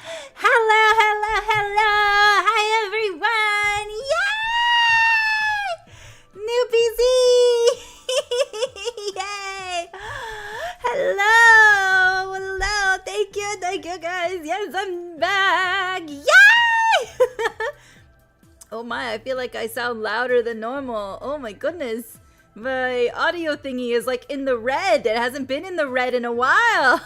Hello, hello, hello! Hi everyone! Yay! New PC! Yay! Hello! Hello! Thank you guys! Yes, I'm back! Yay! Oh my, I feel like I sound louder than normal. Oh my goodness. My audio thingy is like in the red. It hasn't been in the red in a while.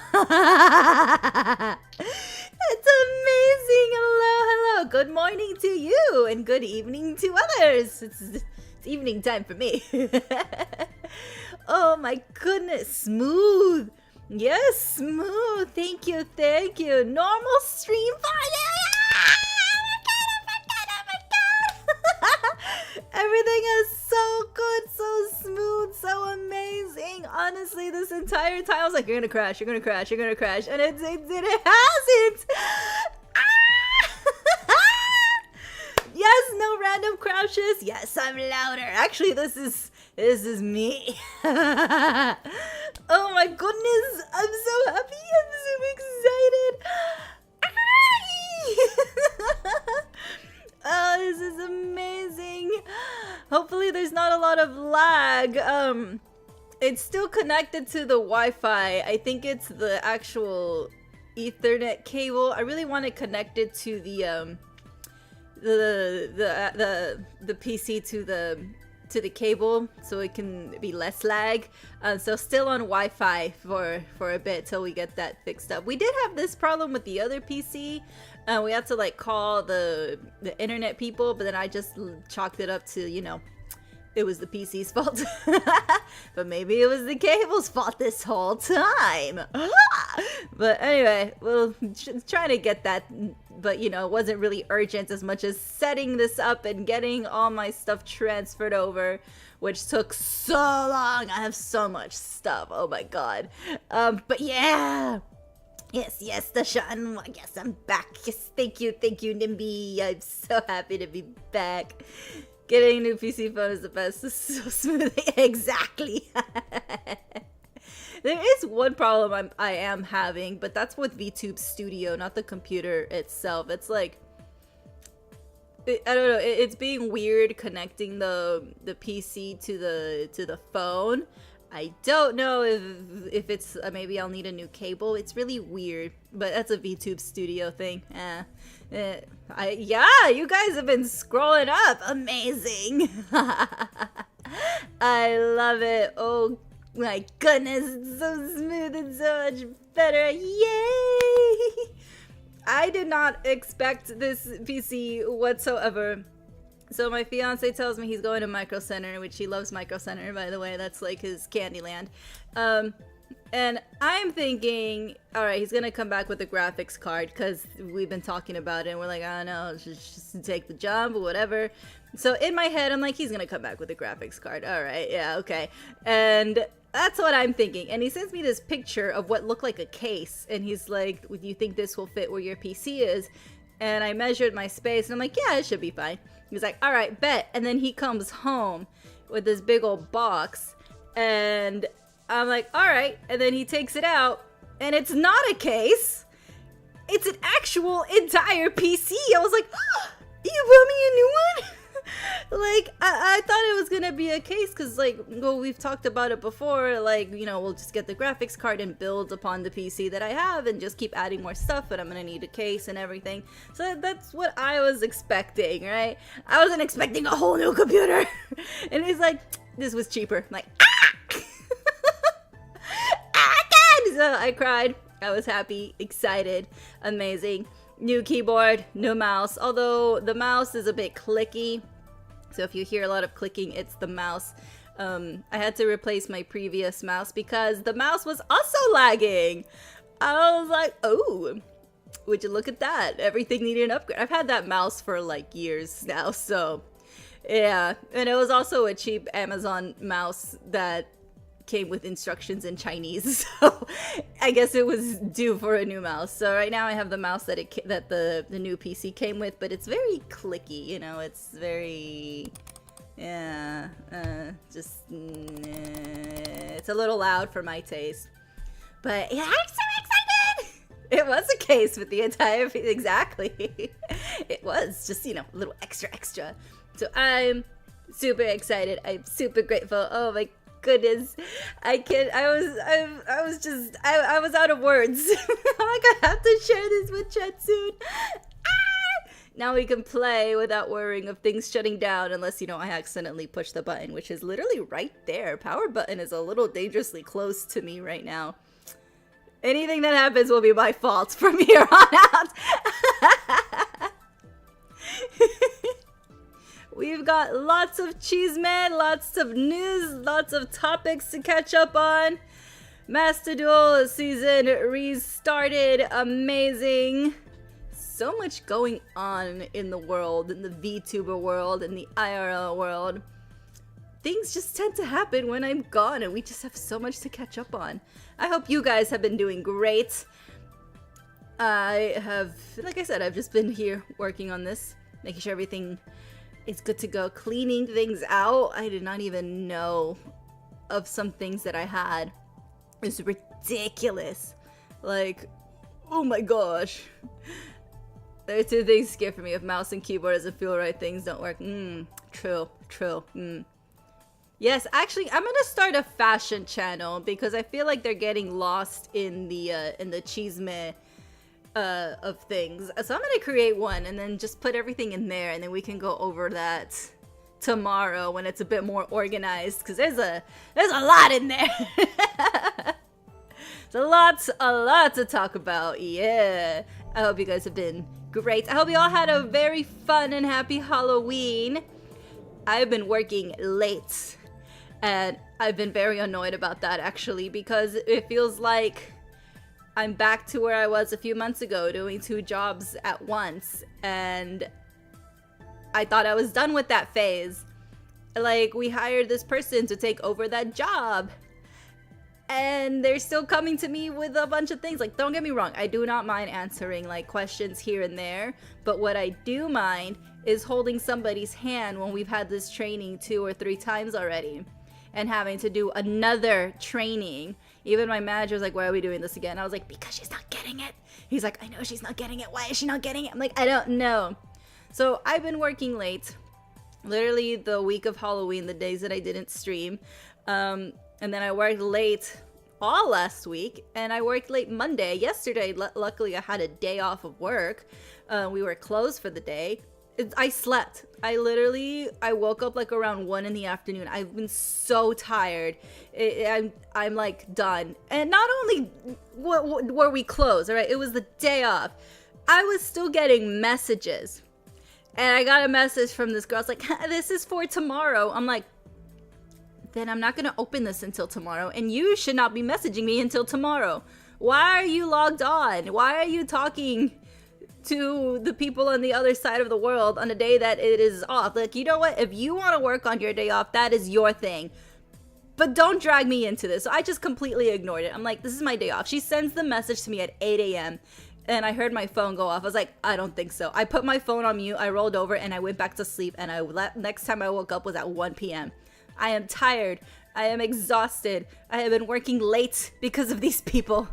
It's amazing. Hello, hello. Good morning to you and good evening to others. It's evening time for me. Oh my goodness. Smooth. Yes, smooth. Thank you, thank you. Normal stream fire. Everything is so good, so smooth, so amazing. Honestly, this entire time I was like, you're gonna crash, you're gonna crash, you're gonna crash. And it hasn't. Yes, no random crashes. Yes, I'm louder. Actually, this is me. Oh my goodness. I'm so happy. I'm so excited. Oh, this is amazing. Hopefully there's not a lot of lag. It's still connected to the Wi-Fi. I think it's the actual Ethernet cable. I really want it connected to the PC to the cable so it can be less lag. So still on Wi-Fi for a bit till we get that fixed up. We did have this problem with the other PC. We had to like call the internet people, but then I just chalked it up to, you know, it was the PC's fault. But maybe it was the cable's fault this whole time. But anyway, we'll try to get that, but you know, it wasn't really urgent as much as setting this up and getting all my stuff transferred over, which took so long. I have so much stuff. Oh my god. But yeah. Yes, Dashan. Yes, I'm back. Yes, thank you, Nimby. I'm so happy to be back. Getting a new PC phone is the best. It's so smooth. Exactly. There is one problem I am having, but that's with VTube Studio, not the computer itself. It's like, I don't know. It's being weird connecting the PC to the phone. I don't know if it's maybe I'll need a new cable. It's really weird, but that's a VTube Studio thing. Yeah, you guys have been scrolling up. Amazing. I love it. Oh my goodness, it's so smooth and so much better. Yay! I did not expect this PC whatsoever. So my fiance tells me he's going to Micro Center, which he loves Micro Center, by the way. That's like his Candyland. And I'm thinking, all right, he's gonna come back with a graphics card because we've been talking about it. And we're like, I don't know, just take the jump or whatever. So in my head, I'm like, he's gonna come back with a graphics card. All right, yeah, okay. And that's what I'm thinking. And he sends me this picture of what looked like a case. And he's like, do you think this will fit where your PC is? And I measured my space and I'm like, yeah, it should be fine. He's like, all right, bet. And then he comes home with this big old box and I'm like, all right. And then he takes it out and it's not a case. It's an actual entire PC. I was like, oh, you bought me a new one? Like, I thought it was gonna be a case because, like, well, we've talked about it before. Like, you know, we'll just get the graphics card and build upon the PC that I have and just keep adding more stuff, but I'm gonna need a case and everything. So that's what I was expecting, right? I wasn't expecting a whole new computer. And he's like, this was cheaper. I'm like, ah! God! So I cried. I was happy, excited, amazing. New keyboard, new mouse, although the mouse is a bit clicky. So if you hear a lot of clicking, it's the mouse. I had to replace my previous mouse because the mouse was also lagging. I was like, oh, would you look at that? Everything needed an upgrade. I've had that mouse for like years now, so yeah. And it was also a cheap Amazon mouse that came with instructions in Chinese, so I guess it was due for a new mouse. So right now I have the mouse that the new PC came with, but it's very clicky, you know, it's very, yeah, it's a little loud for my taste. But yeah, I'm so excited! It was a case with the entire exactly. It was just, you know, a little extra. So I'm super excited. I'm super grateful. Oh my goodness. I was out of words. I'm like, I have to share this with chat soon. Now we can play without worrying of things shutting down unless, you know, I accidentally push the button, which is literally right there. Power button is a little dangerously close to me right now. Anything that happens will be my fault from here on out. We've got lots of cheeseman, lots of news, lots of topics to catch up on. Master Duel season restarted. Amazing. So much going on in the world, in the VTuber world, in the IRL world. Things just tend to happen when I'm gone, and we just have so much to catch up on. I hope you guys have been doing great. I have, like I said, I've just been here working on this, making sure everything is good to go, cleaning things out. I did not even know of some things that I had. It's ridiculous. Like, oh my gosh. There are two things scare for me. If mouse and keyboard doesn't feel right, things don't work. True. Yes, actually, I'm gonna start a fashion channel because I feel like they're getting lost in the cheesemeh of things. So I'm gonna create one and then just put everything in there, and then we can go over that tomorrow when it's a bit more organized. Because there's a lot in there. There's a lot to talk about. Yeah, I hope you guys have been great. I hope you all had a very fun and happy Halloween. I've been working late, and I've been very annoyed about that actually, because it feels like I'm back to where I was a few months ago, doing 2 jobs at once, and I thought I was done with that phase. Like, we hired this person to take over that job, and they're still coming to me with a bunch of things. Like, don't get me wrong, I do not mind answering like questions here and there, but what I do mind is holding somebody's hand when we've had this training 2 or 3 times already and having to do another training. Even my manager was like, why are we doing this again? I was like, because she's not getting it. He's like, I know she's not getting it. Why is she not getting it? I'm like, I don't know. So I've been working late, literally the week of Halloween, the days that I didn't stream. And then I worked late all last week, and I worked late Monday. Yesterday, luckily I had a day off of work. We were closed for the day. I slept. I woke up like around 1 in the afternoon. I've been so tired. I'm like done. And not only were we closed, all right, it was the day off. I was still getting messages. And I got a message from this girl. It's like, this is for tomorrow. I'm like, then I'm not gonna open this until tomorrow, and you should not be messaging me until tomorrow. Why are you logged on? Why are you talking to the people on the other side of the world on a day that it is off? Like, you know what? If you want to work on your day off, that is your thing. But don't drag me into this. So I just completely ignored it. I'm like, this is my day off. She sends the message to me at 8 a.m. and I heard my phone go off. I was like, I don't think so. I put my phone on mute. I rolled over and I went back to sleep, and next time I woke up was at 1 p.m. I am tired. I am exhausted. I have been working late because of these people.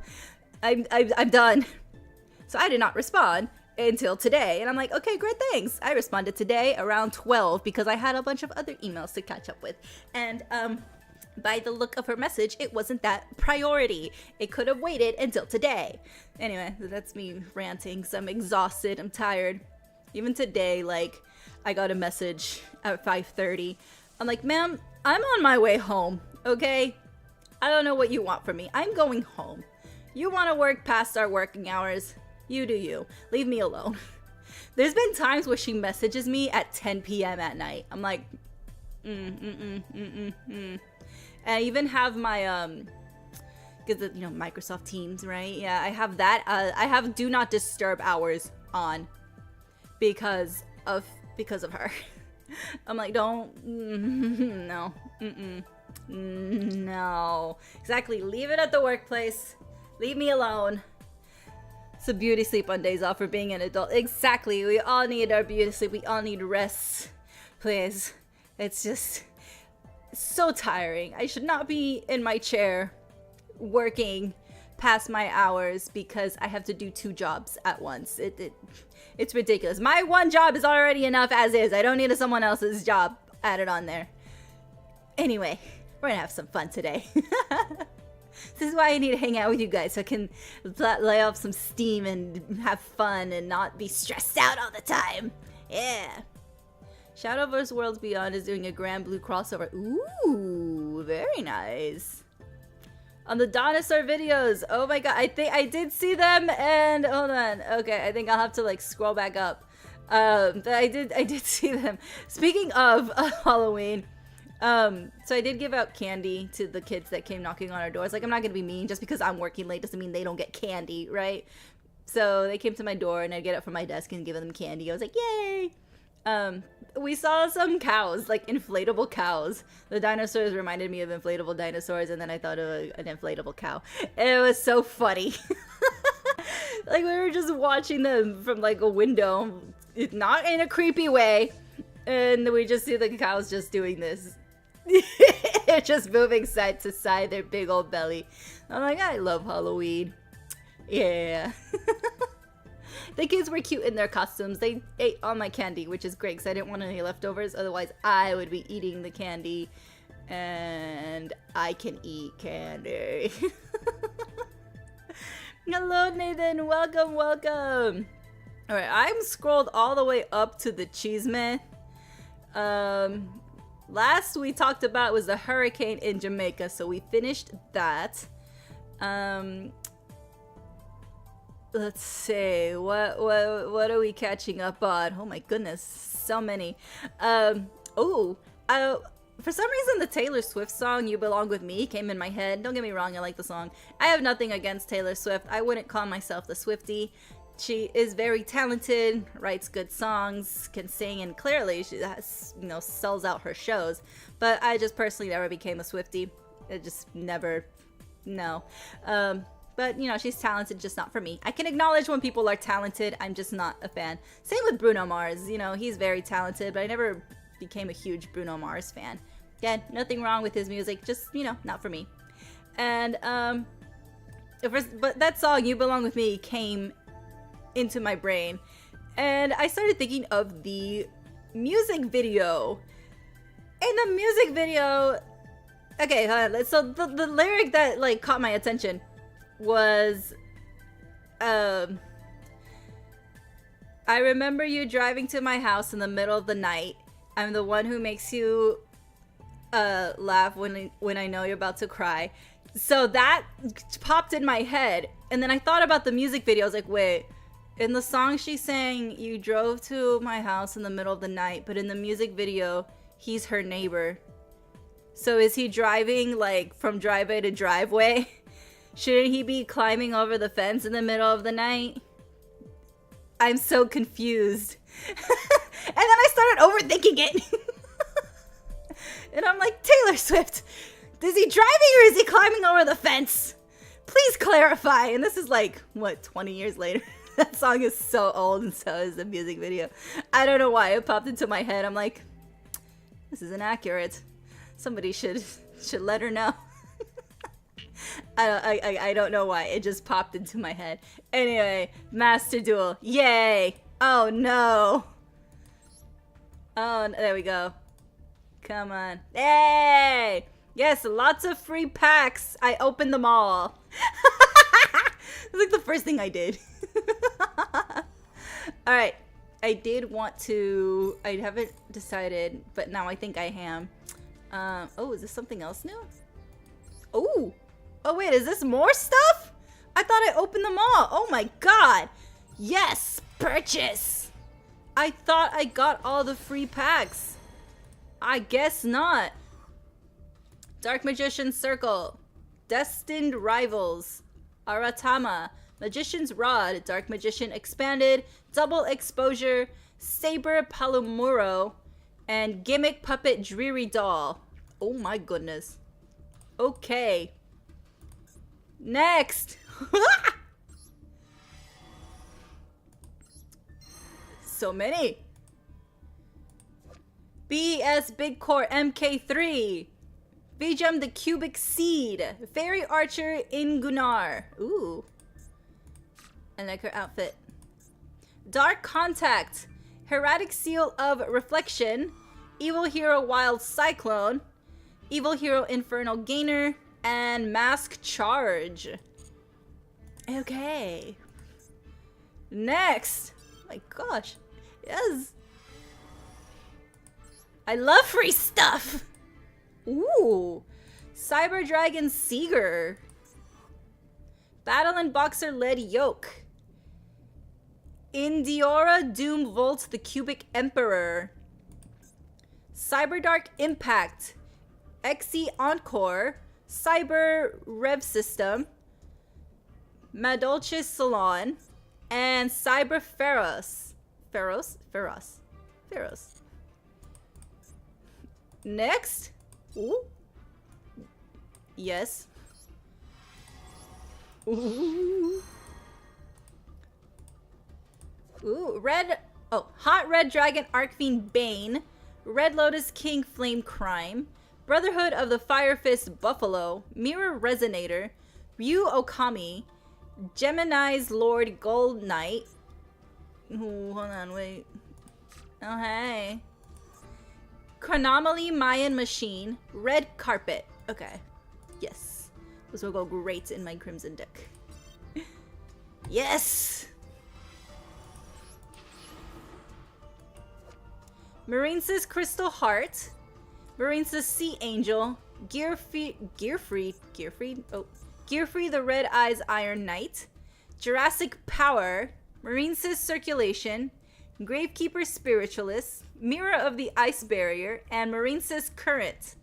I'm done. So I did not respond until today. And I'm like, okay, great, thanks. I responded today around 12 because I had a bunch of other emails to catch up with. And by the look of her message, it wasn't that priority. It could have waited until today. Anyway, that's me ranting. So I'm exhausted. I'm tired. Even today, like, I got a message at 5:30. I'm like, ma'am, I'm on my way home, okay? I don't know what you want from me. I'm going home. You want to work past our working hours? You do you. Leave me alone. There's been times where she messages me at 10 p.m. at night. I'm like, And I even have my, because, you know, Microsoft Teams, right? Yeah, I have that. I have do not disturb hours on because of her. I'm like, don't, no, no. Exactly, leave it at the workplace. Leave me alone. It's a beauty sleep on days off for being an adult. Exactly, we all need our beauty sleep. We all need rest, please. It's just so tiring. I should not be in my chair working past my hours because I have to do 2 jobs at once. It's ridiculous. My one job is already enough as is. I don't need someone else's job added on there. Anyway, we're gonna have some fun today. This is why I need to hang out with you guys so I can lay off some steam and have fun and not be stressed out all the time. Yeah. Shadow vs. Worlds Beyond is doing a Grand Blue crossover. Ooh, very nice. On the dinosaur videos. Oh my god, I think I did see them, and hold on. Okay, I think I'll have to like scroll back up. But I did see them. Speaking of Halloween, so I did give out candy to the kids that came knocking on our doors. Like, I'm not gonna be mean. Just because I'm working late doesn't mean they don't get candy, right? So they came to my door and I'd get up from my desk and give them candy. I was like, yay! We saw some cows, like inflatable cows. The dinosaurs reminded me of inflatable dinosaurs, and then I thought of an inflatable cow. And it was so funny. Like, we were just watching them from like a window, not in a creepy way, and we just see the cows just doing this. They're just moving side to side, their big old belly. I'm like, I love Halloween. Yeah. The kids were cute in their costumes. They ate all my candy, which is great because I didn't want any leftovers. Otherwise, I would be eating the candy. And I can eat candy. Hello, Nathan. Welcome, welcome. Alright, I'm scrolled all the way up to the Cheeseman. Last we talked about was the hurricane in Jamaica, so we finished that. Let's see, what are we catching up on? Oh my goodness, so many. For some reason the Taylor Swift song You Belong With Me came in my head. Don't get me wrong, I like the song. I have nothing against Taylor Swift. I wouldn't call myself the Swiftie. She is very talented, writes good songs, can sing, and clearly she has, sells out her shows. But I just personally never became a Swiftie. It just never, no. But, she's talented, just not for me. I can acknowledge when people are talented. I'm just not a fan. Same with Bruno Mars. He's very talented, but I never became a huge Bruno Mars fan. Again, nothing wrong with his music, just, not for me. And, but that song, You Belong With Me, came into my brain. And I started thinking of the music video. In the music video... Okay, so the lyric that, caught my attention was, I remember you driving to my house in the middle of the night. I'm the one who makes you laugh when I know you're about to cry. So that popped in my head, and then I thought about the music video. I was like, wait, in the song she sang, you drove to my house in the middle of the night, but in the music video, he's her neighbor. So is he driving from driveway to driveway? Shouldn't he be climbing over the fence in the middle of the night? I'm so confused. And then I started overthinking it. And I'm like, Taylor Swift, is he driving or is he climbing over the fence? Please clarify. And this is 20 years later. That song is so old, and so is the music video. I don't know why it popped into my head. I'm like, this isn't accurate. Somebody should let her know. I don't know why. It just popped into my head. Anyway, Master Duel. Yay! Oh no! Oh, there we go. Come on. Hey! Yes, lots of free packs. I opened them all. It's like the first thing I did. Alright. I did want to... I haven't decided, but now I think I am. Oh, is this something else new? Oh! Oh wait, is this more stuff? I thought I opened them all. Oh my god. Yes, purchase. I thought I got all the free packs. I guess not. Dark Magician's Circle. Destined Rivals. Aratama. Magician's Rod. Dark Magician Expanded. Double Exposure. Saber Palomuro. And Gimmick Puppet Dreary Doll. Oh my goodness. Okay. Next! So many! BS Big Core MK3! Vijam the Cubic Seed. Fairy Archer in Gunnar. Ooh. I like her outfit. Dark Contact. Heradic Seal of Reflection. Evil Hero Wild Cyclone. Evil Hero Infernal Gainer. And Mask Charge. Okay. Next. Oh my gosh. Yes. I love free stuff. Ooh. Cyber Dragon Seeger. Battle and Boxer Led Yoke. Indiora Doom Volt the Cubic Emperor. Cyberdark Impact. Xe Encore. Cyber Rev System. Madolches Salon. And Cyber Feroz. Feroz. Next. Ooh. Yes. Ooh. Ooh, red. Oh, Hot Red Dragon Arcfiend Bane. Red Lotus King Flame Crime. Brotherhood of the Fire Fist Buffalo. Mirror Resonator. Ryu Okami. Gemini's Lord Gold Knight. Ooh, hold on, wait. Oh, hey. Chronomaly Mayan Machine. Red Carpet. Okay. Yes. This will go great in my Crimson deck. Yes! Marinesis Crystal Heart. Marinesis Sea Angel. Gearfried the Red Eyes Iron Knight. Jurassic Power. Marinesis Circulation. Gravekeeper Spiritualist. Mirror of the Ice Barrier. And Marinesis Current.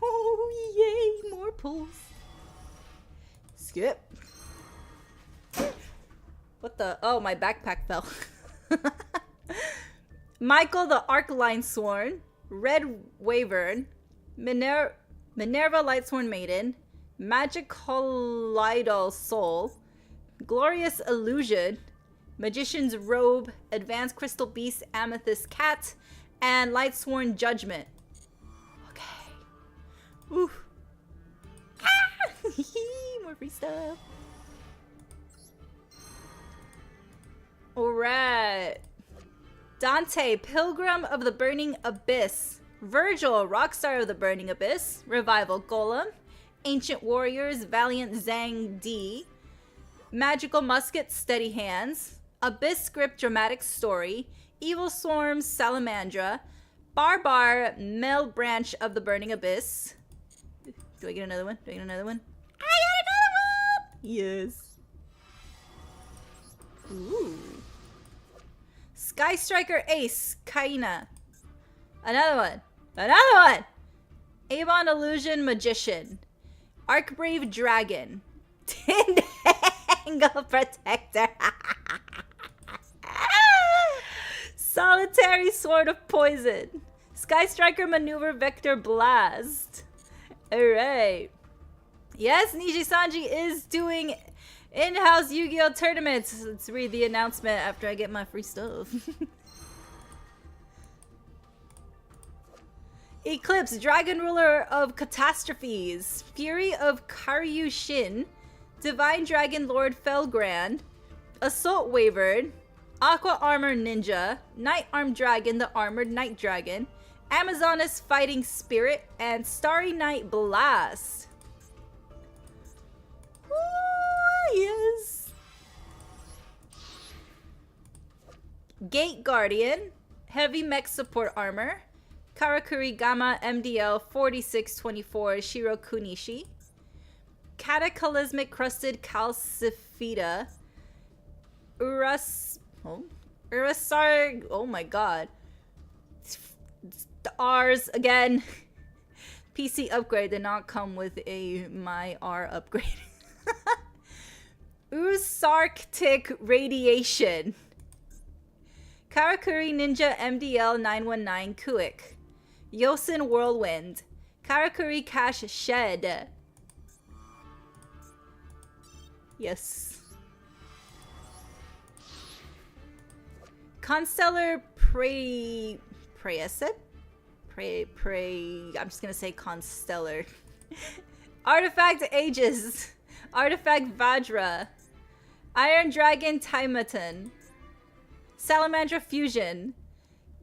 Oh, yay! More pulls. Skip. What the? Oh, my backpack fell. Michael the Arcline Sworn. Red Wyvern. Minerva Lightsworn Maiden. Magic Colloidal Soul. Glorious Illusion. Magician's Robe. Advanced Crystal Beast Amethyst Cat. And Lightsworn Judgment. Okay. Ooh. Ah! More free stuff. Alright. Dante, Pilgrim of the Burning Abyss. Virgil, Rockstar of the Burning Abyss. Revival Golem. Ancient Warriors, Valiant Zhang D. Magical Musket, Steady Hands. Abyss Script, Dramatic Story. Evil Swarms, Salamandra. Barbar, Mel Branch of the Burning Abyss. Do I get another one? I got another one! Yes. Ooh. Sky Striker Ace, Kaina. Another one! Avon Illusion Magician. Arcbrave Dragon. Tindangle Protector. Solitary Sword of Poison. Sky Striker Maneuver Vector Blast. Alright. Yes, Niji Sanji is doing in-house Yu-Gi-Oh! Tournaments. Let's read the announcement after I get my free stuff. Eclipse, Dragon Ruler of Catastrophes. Fury of Karyushin. Divine Dragon Lord Felgrand. Assault Wyvern. Aqua Armor Ninja. Night Armed Dragon, the Armored Night Dragon. Amazoness Fighting Spirit. And Starry Night Blast. Ooh, yes. Gate Guardian. Heavy Mech Support Armor. Karakuri Gamma MDL 4624 Shiro Kunishi. Cataclysmic Crusted Calcifida. Urasar. Oh my god. The R's again. PC upgrade did not come with a my R upgrade. Usarctic Radiation. Karakuri Ninja MDL 919 Kuik. Yosin Whirlwind. Karakuri Cash Shed. Yes. Constellar Praeset? I'm just gonna say Constellar. Artifact Aegis. Artifact Vajra. Iron Dragon Timaton. Salamandra Fusion.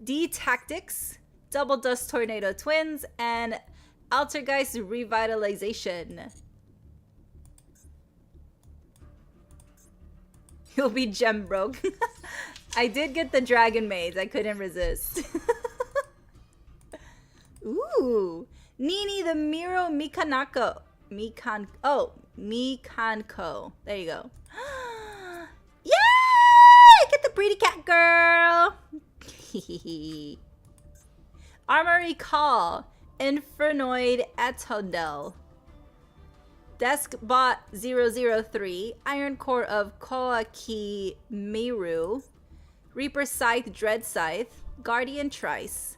D Tactics. Double Dust Tornado Twins. And Altergeist Revitalization. You'll be gem broke. I did get the Dragon Maids. I couldn't resist. Ooh. Nini the Miro Mikanako. Mikanko. There you go. Yay! Get the pretty cat girl. Armory Call. Infernoid Atodel. Deskbot 003. Iron Core of Koaki Meru. Reaper Scythe Dread Scythe. Guardian Trice.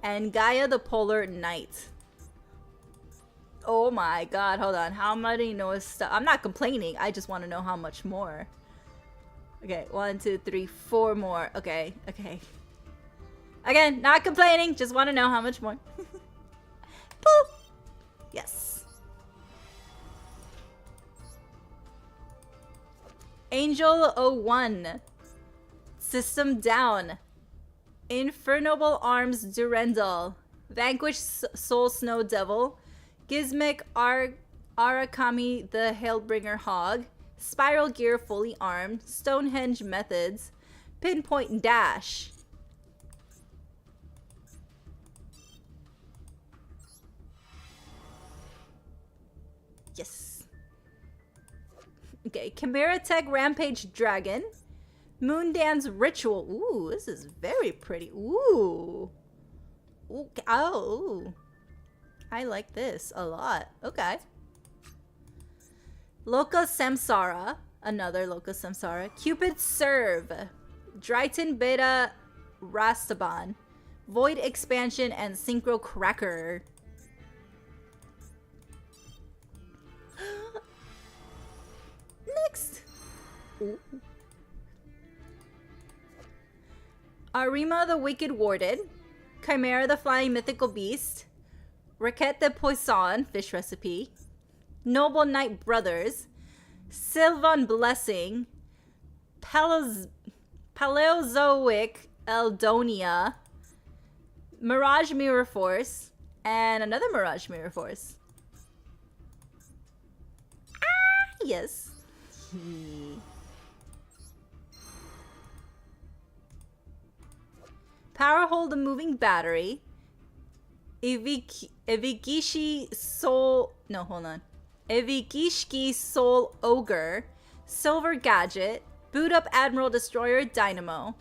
And Gaia the Polar Knight. Oh my god, hold on. How many Noah's stuff? I'm not complaining. I just want to know how much more. Okay, 1, 2, 3, 4 more. Okay, okay. Again, not complaining. Just want to know how much more. Boop. Yes. Angel 01. System down. Infernoble Arms Durendal. Vanquish Soul Snow Devil. Gizmic Arakami the Hailbringer Hog. Spiral Gear Fully Armed. Stonehenge Methods. Pinpoint Dash. Yes. Okay, Chimera Tech Rampage Dragon. Moondance Ritual. Ooh, this is very pretty. Ooh. Ooh. Oh. I like this a lot. Okay. Loka Samsara. Another Loka Samsara. Cupid Serve. Dryton Beta Rastaban. Void Expansion and Synchro Cracker. Next. Ooh. Arima the Wicked Warded. Chimera the Flying Mythical Beast. Raquette de Poisson, fish recipe. Noble Knight Brothers. Sylvan Blessing. Paleozoic Eldonia. Mirage Mirror Force. And another Mirage Mirror Force. Ah, yes. Power Hold the Moving Battery. Evigishi Soul... No, hold on. Evigishki Soul Ogre. Silver Gadget. Boot Up Admiral Destroyer Dynamo.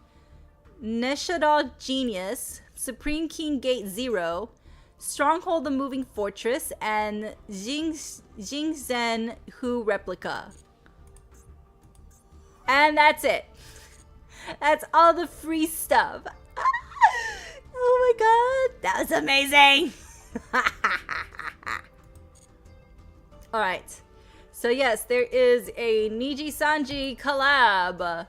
Neshadal Genius. Supreme King Gate 0. Stronghold the Moving Fortress. And Jingzhen Hu Replica. And that's it. That's all the free stuff. Oh my god, that was amazing. Alright, so yes, there is a Niji Sanji collab.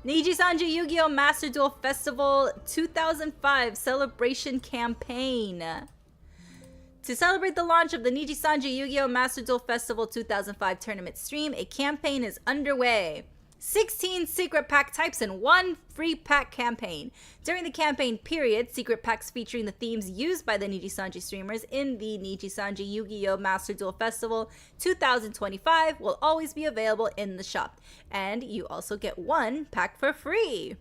Niji Sanji Yu-Gi-Oh! Master Duel Festival 2005 Celebration Campaign. To celebrate the launch of the Niji Sanji Yu-Gi-Oh! Master Duel Festival 2005 tournament stream, a campaign is underway. 16 secret pack types and 1 free pack campaign. During the campaign period, secret packs featuring the themes used by the Niji Sanji streamers in the Niji Sanji Yu-Gi-Oh! Master Duel Festival 2025 will always be available in the shop. And you also get 1 pack for free.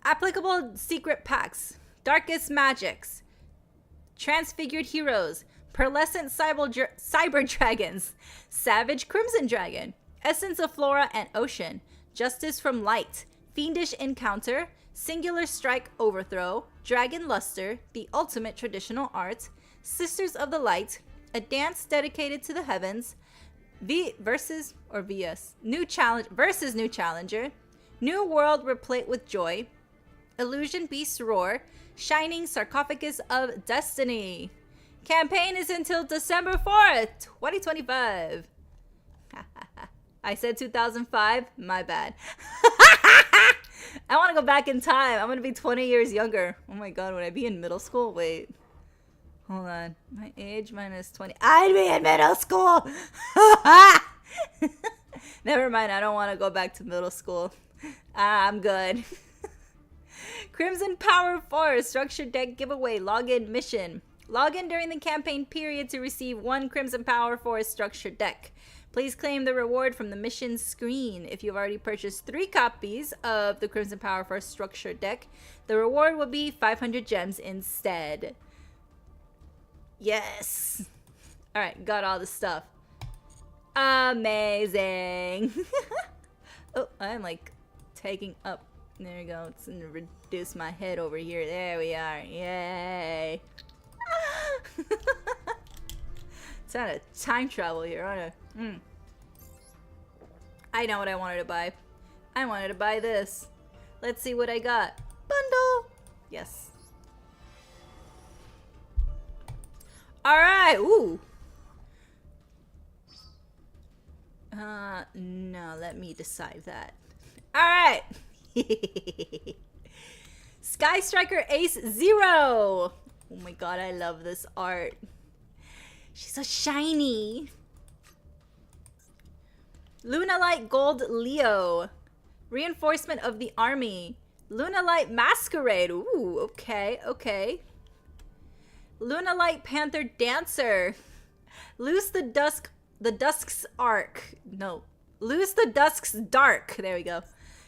Applicable secret packs. Darkest Magics. Transfigured Heroes. Pearlescent Cyber Dragons. Savage Crimson Dragon. Essence of Flora and Ocean, Justice from Light, Fiendish Encounter, Singular Strike Overthrow, Dragon Luster, The Ultimate Traditional Art, Sisters of the Light, A Dance Dedicated to the Heavens, versus New Challenger, New World Replete with Joy, Illusion Beast Roar, Shining Sarcophagus of Destiny. Campaign is until December 4th, 2025. I said 2005, my bad. I want to go back in time. I'm going to be 20 years younger. Oh my god, would I be in middle school? Wait. Hold on. My age minus 20. I'd be in middle school! Never mind, I don't want to go back to middle school. I'm good. Crimson Power 4 Structured Deck Giveaway Login Mission. Log in during the campaign period to receive 1 Crimson Power 4 Structured Deck. Please claim the reward from the mission screen. If you've already purchased 3 copies of the Crimson Power 4 Structured Deck, the reward will be 500 gems instead. Yes! Alright, got all the stuff. Amazing! Oh, I'm like taking up. There we go. It's gonna reduce my head over here. There we are. Yay! It's not a time travel here, aren't I? I know what I wanted to buy. I wanted to buy this. Let's see what I got. Bundle! Yes. Alright! Ooh! No, let me decide that. Alright! Sky Striker Ace Zero! Oh my god, I love this art. She's so shiny. Lunalight Gold Leo. Reinforcement of the army. Lunalight Masquerade. Ooh, okay, okay. Lunalight Panther Dancer. Loose the Dusk's Arc. No. Loose the Dusk's Dark. There we go.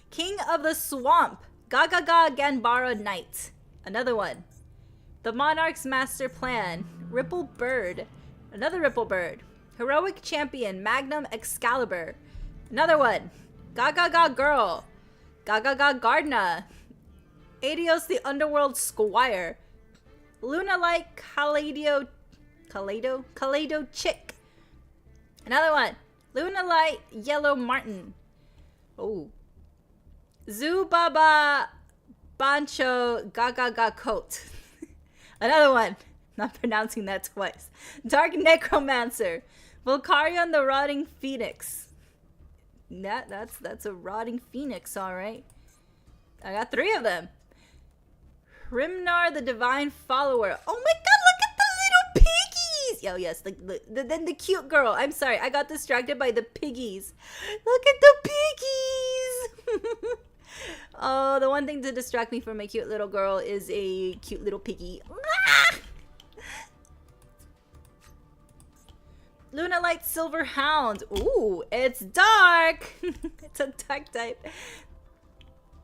King of the Swamp. Gagaga Ganbara Knight. Another one. The Monarch's Master Plan. Ripple Bird. Another Ripple Bird. Heroic Champion. Magnum Excalibur. Another one. Gagaga Girl. Gagaga Gardna. Adios the Underworld Squire. Lunalight Kaleido Chick. Another one. Lunalight Yellow Martin. Oh. Zubaba Bancho Gagaga Coat. Another one. Not pronouncing that twice. Dark Necromancer. Volcarion the Rotting Phoenix. That's a Rotting Phoenix, alright. I got 3 of them. Rimnar the Divine Follower. Oh my god, look at the little piggies! Oh yes, then the cute girl. I'm sorry, I got distracted by the piggies. Look at the piggies! Oh, the one thing to distract me from my cute little girl is a cute little piggy. Ah! Lunalight Silver Hound. Ooh, it's dark. It's a dark type.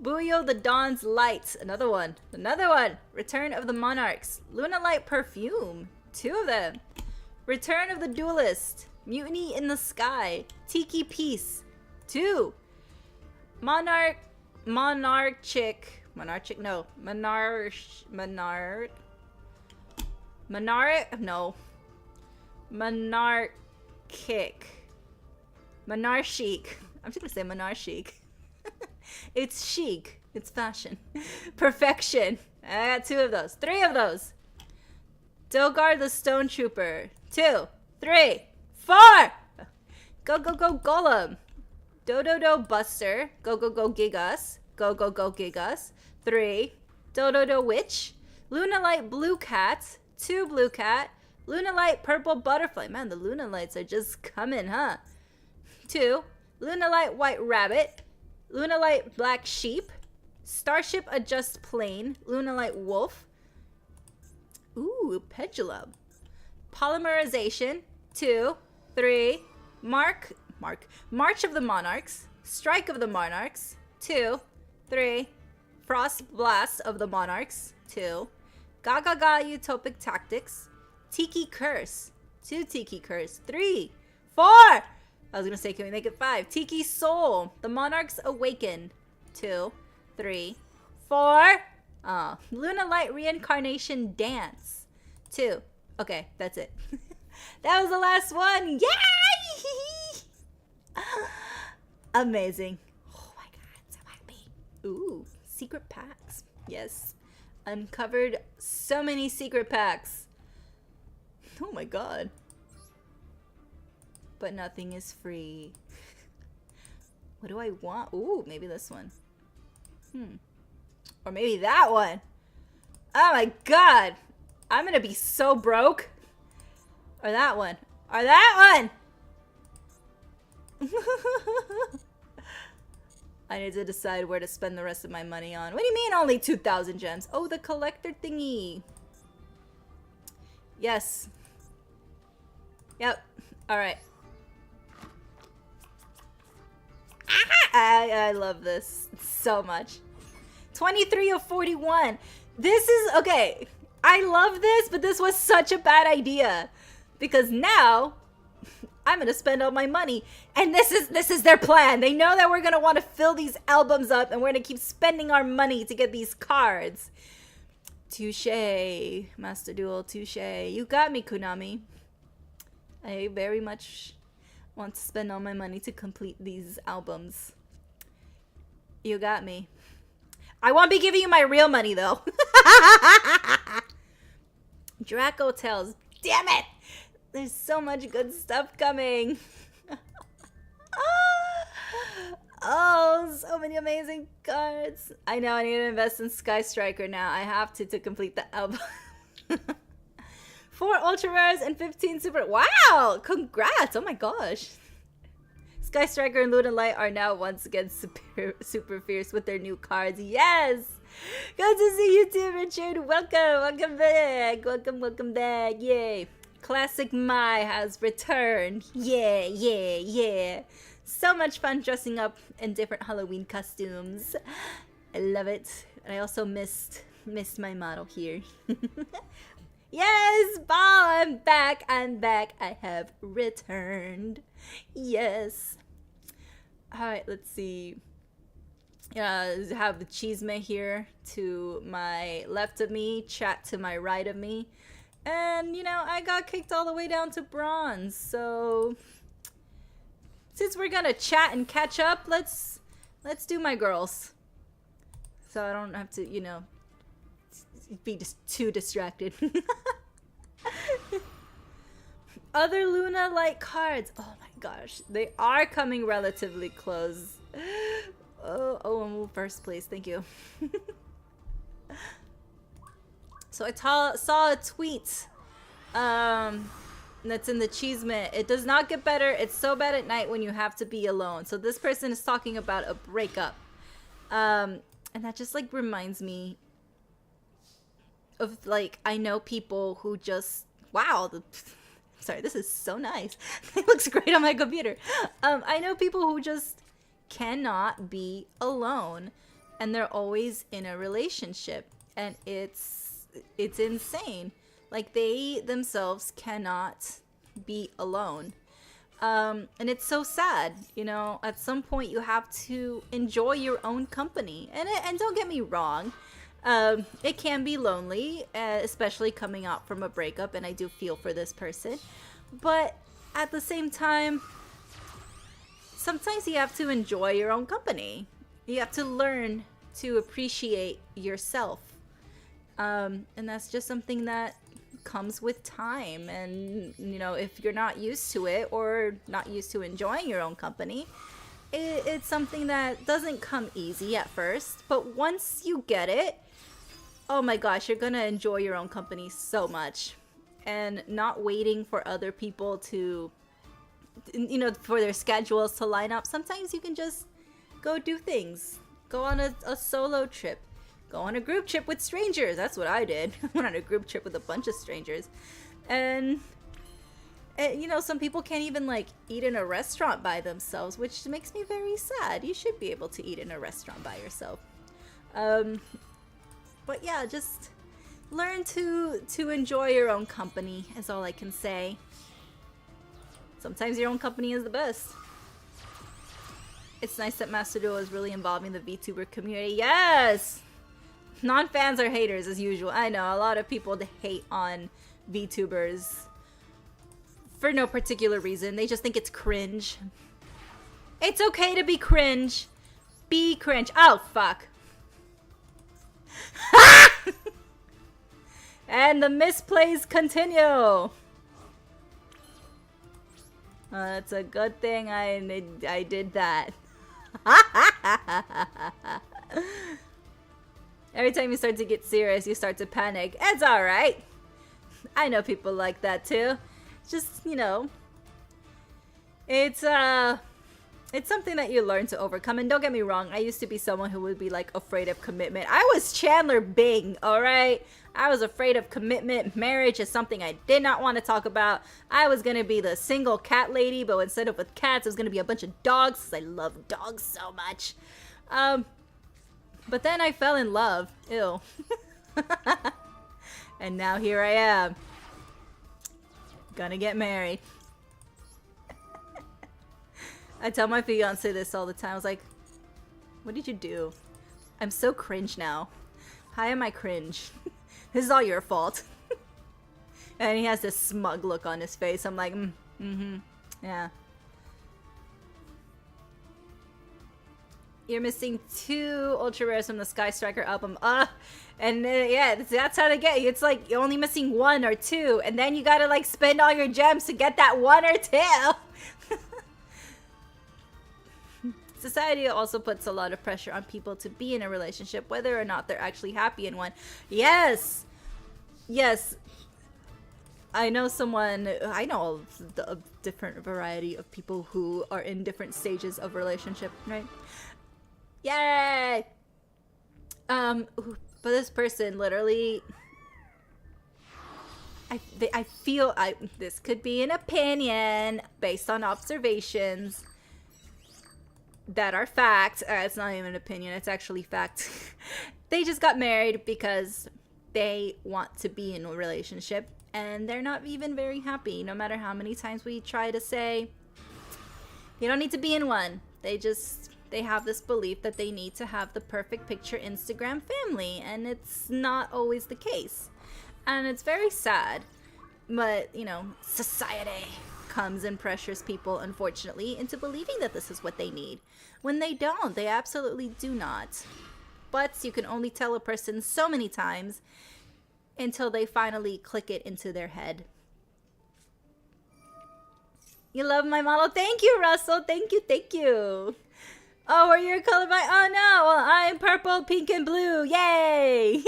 Buyeo the Dawn's Light. Another one. Another one. Return of the Monarchs. Lunalight Perfume. 2 of them. Return of the Duelist. Mutiny in the Sky. Tiki Peace. 2. Monarchic. No. Monarchic. I'm just gonna say monarchic. It's chic. It's fashion. Perfection. I got 2 of those. 3 of those. Dogar the Stone Trooper. 2, 3, 4. Go go go Golem. Dododo Buster. Go go go Gigas. Go go go Gigas. 3. Dododo Witch. Lunalight Blue Cat. 2 Blue Cat. Lunalight Purple Butterfly. Man, the Lunalights are just coming, huh? 2. Lunalight White Rabbit. Lunalight Black Sheep. Starship Adjust Plane. Lunalight Wolf. Ooh, Pendulum. Polymerization. 2, 3. March of the Monarchs. Strike of the Monarchs. 2, 3. Frost Blast of the Monarchs. 2. Gagaga Utopic Tactics. Tiki Curse. 2 Tiki Curse. 3, 4. I was gonna say, can we make it 5? Tiki Soul. The Monarchs Awaken. 2, 3, 4. Lunalight Reincarnation Dance. 2. Okay, that's it. That was the last one. Yay! Amazing. Oh my god, so happy. Ooh, secret packs. Yes. Uncovered so many secret packs. Oh my god. But nothing is free. What do I want? Ooh, maybe this one. Or maybe that one. Oh my god. I'm gonna be so broke. Or that one. Or that one! I need to decide where to spend the rest of my money on. What do you mean only 2,000 gems? Oh, the collector thingy. Yes. Yep. Alright. I love this so much. 23 of 41. This is... Okay. I love this, but this was such a bad idea. Because now... I'm gonna spend all my money. And this is their plan. They know that we're gonna want to fill these albums up and we're gonna keep spending our money to get these cards. Touche, Master Duel, touche. You got me, Konami. I very much want to spend all my money to complete these albums. You got me. I won't be giving you my real money, though. Draco Tales. Damn it! There's so much good stuff coming. Oh, so many amazing cards. I know I need to invest in Sky Striker now. I have to complete the album. 4 ultra rares and 15 super. Wow! Congrats! Oh my gosh. Sky Striker and Luna Light are now once again super fierce with their new cards. Yes! Good to see you too, Richard. Welcome! Welcome back! Welcome back! Yay! Classic Mai has returned. Yeah, yeah, yeah. So much fun dressing up in different Halloween costumes. I love it. And I also missed my model here. Yes, Ball, I'm back. I have returned. Yes. Alright, let's see. I have the Cheesemate here to my left of me, Chat to my right of me. And, you know, I got kicked all the way down to bronze, so... Since we're gonna chat and catch up, let's do my girls. So I don't have to, you know, be just too distracted. Other Luna-like cards. Oh my gosh. They are coming relatively close. Oh, I'm first, please. Thank you. So I saw a tweet that's in the Cheesemate. It does not get better. It's so bad at night when you have to be alone. So this person is talking about a breakup. And that just like reminds me of like, I know people who just, wow, sorry, this is so nice. It looks great on my computer. I know people who just cannot be alone and they're always in a relationship, and it's insane. Like, they themselves cannot be alone. And it's so sad, you know. At some point you have to enjoy your own company. And don't get me wrong, it can be lonely, especially coming out from a breakup, and I do feel for this person. But at the same time, sometimes you have to enjoy your own company. You have to learn to appreciate yourself. And that's just something that comes with time. And, you know, if you're not used to it or not used to enjoying your own company, it's something that doesn't come easy at first. But once you get it, oh my gosh, you're gonna enjoy your own company so much. And not waiting for other people to, you know, for their schedules to line up. Sometimes you can just go do things. Go on a solo trip. Go on a group trip with strangers. That's what I did. I went on a group trip with a bunch of strangers. And you know, some people can't even like eat in a restaurant by themselves, which makes me very sad. You should be able to eat in a restaurant by yourself. But yeah, just learn to enjoy your own company is all I can say. Sometimes your own company is the best. It's nice that Master Duel is really involving the VTuber community. Yes! Non-fans are haters as usual. I know, a lot of people hate on VTubers for no particular reason. They just think it's cringe. It's okay to be cringe. Be cringe. Oh, fuck. And the misplays continue. Oh, that's a good thing I did that. Every time you start to get serious, you start to panic. It's alright. I know people like that too. Just, you know, it's something that you learn to overcome. And don't get me wrong, I used to be someone who would be like afraid of commitment. I was Chandler Bing, alright? I was afraid of commitment. Marriage is something I did not want to talk about. I was gonna be the single cat lady, but instead of with cats, it was gonna be a bunch of dogs, because I love dogs so much. But then I fell in love. Ew. And now here I am. Gonna get married. I tell my fiance this all the time. I was like, what did you do? I'm so cringe now. How am I cringe? This is all your fault. And he has this smug look on his face. I'm like, yeah. You're missing 2 ultra rares from the Sky Striker album. Yeah, that's how they get you. It's like you're only missing 1 or 2, and then you gotta like spend all your gems to get that 1 or 2. Society also puts a lot of pressure on people to be in a relationship, whether or not they're actually happy in one. Yes! Yes. I know a different variety of people who are in different stages of relationship, right? Yay! But this person literally... I feel this could be an opinion based on observations that are fact. It's not even an opinion, it's actually fact. They just got married because they want to be in a relationship and they're not even very happy, no matter how many times we try to say you don't need to be in one. They have this belief that they need to have the perfect picture Instagram family, and it's not always the case. And it's very sad. But, you know, society comes and pressures people, unfortunately, into believing that this is what they need. When they don't, they absolutely do not. But you can only tell a person so many times until they finally click it into their head. You love my model? Thank you, Russell. Thank you, thank you. Oh, are you colorblind? Oh no, well, I'm purple, pink, and blue. Yay!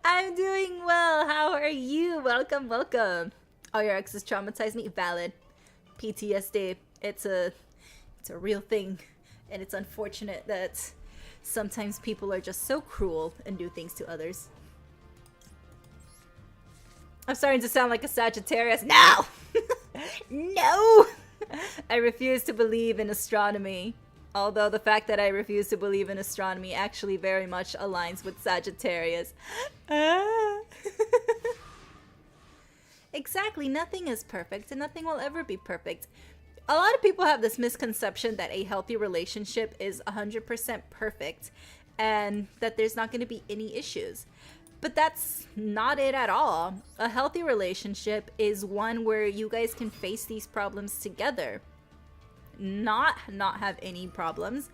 I'm doing well. How are you? Welcome, welcome. Oh, your ex has traumatized me? Valid. PTSD. It's a real thing. And it's unfortunate that sometimes people are just so cruel and do things to others. I'm starting to sound like a Sagittarius. No! No! I refuse to believe in astronomy. Although the fact that I refuse to believe in astronomy actually very much aligns with Sagittarius. Exactly, nothing is perfect and nothing will ever be perfect. A lot of people have this misconception that a healthy relationship is 100% perfect and that there's not going to be any issues. But that's not it at all. A healthy relationship is one where you guys can face these problems together. Not have any problems,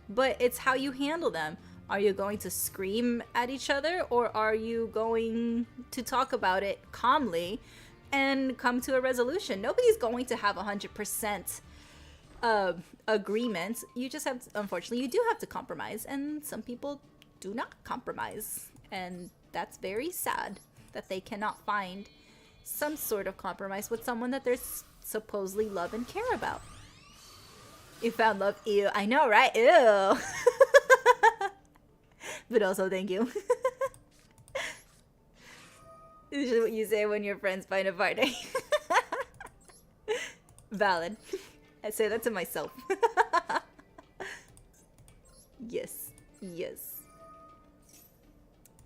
but it's how you handle them. Are you going to scream at each other, or are you going to talk about it calmly and come to a resolution? Nobody's going to have 100% agreement. You just have to, unfortunately, you do have to compromise, and some people do not compromise, and that's very sad that they cannot find some sort of compromise with someone that they're supposedly love and care about. You found love? Ew. I know, right? Ew. But also, thank you. This is what you say when your friends find a partner. Valid. I say that to myself. Yes. Yes.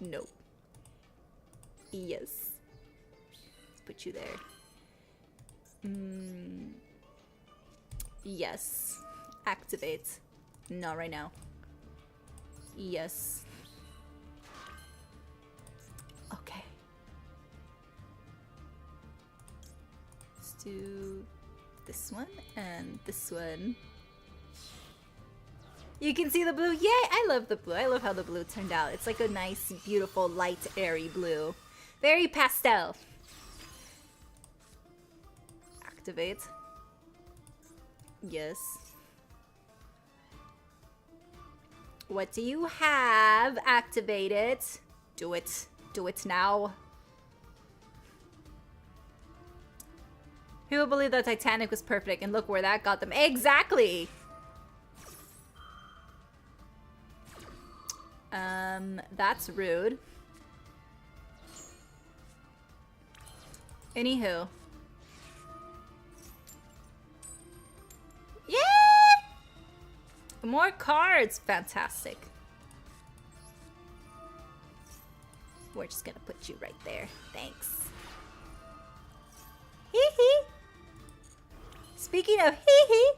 No. Yes. Let's put you there. Yes. Activate. No, right now. Yes. Okay. Let's do this one and this one. You can see the blue. Yay! I love the blue. I love how the blue turned out. It's like a nice, beautiful, light, airy blue. Very pastel. Activate. Yes. What do you have? Activate it. Do it. Do it now. People believe that Titanic was perfect, and look where that got them. Exactly! That's rude. Anywho. Yeah! More cards! Fantastic. We're just gonna put you right there. Thanks. Hee hee! Speaking of hee hee,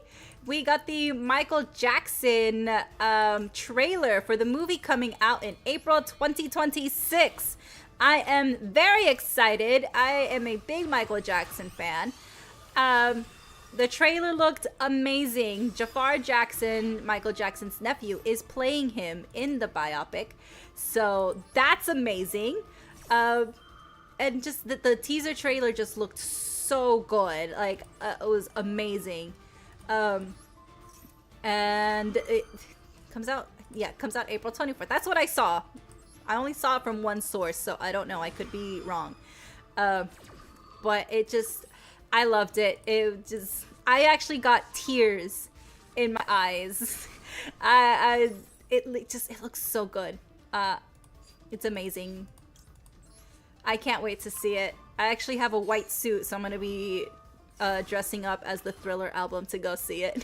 we got the Michael Jackson trailer for the movie coming out in April 2026. I am very excited. I am a big Michael Jackson fan. The trailer looked amazing. Jafar Jackson, Michael Jackson's nephew, is playing him in the biopic. So that's amazing. And just the teaser trailer just looked so good. Like, it was amazing. And it comes out, yeah, it comes out April 24th. That's what I saw. I only saw it from one source, so I don't know. I could be wrong. But it just, I loved it. It just, I actually got tears in my eyes. It looks so good. It's amazing. I can't wait to see it. I actually have a white suit, so I'm gonna be dressing up as the Thriller album to go see it.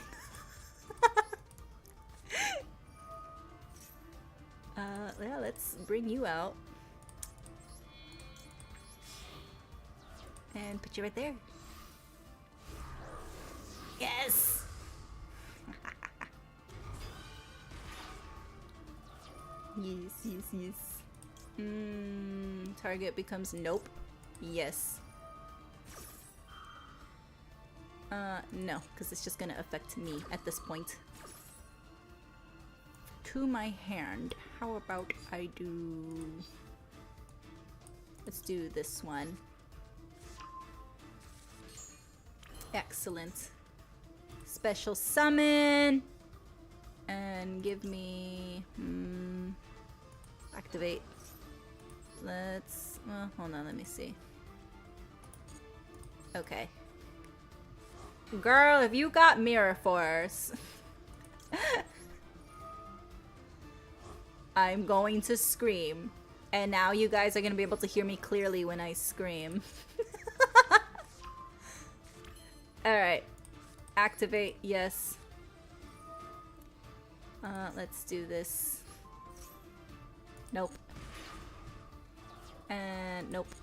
Yeah, let's bring you out. And put you right there. Yes! Yes. Target becomes nope. Yes. No, because it's just gonna affect me at this point. To my hand, how about I do... Let's do this one. Excellent. Special summon! And give me... activate. Let's... well, hold on, let me see. Okay. Girl, if you got Mirror Force... I'm going to scream. And now you guys are going to be able to hear me clearly when I scream. Alright. Activate, yes. Let's do this. Nope. And nope.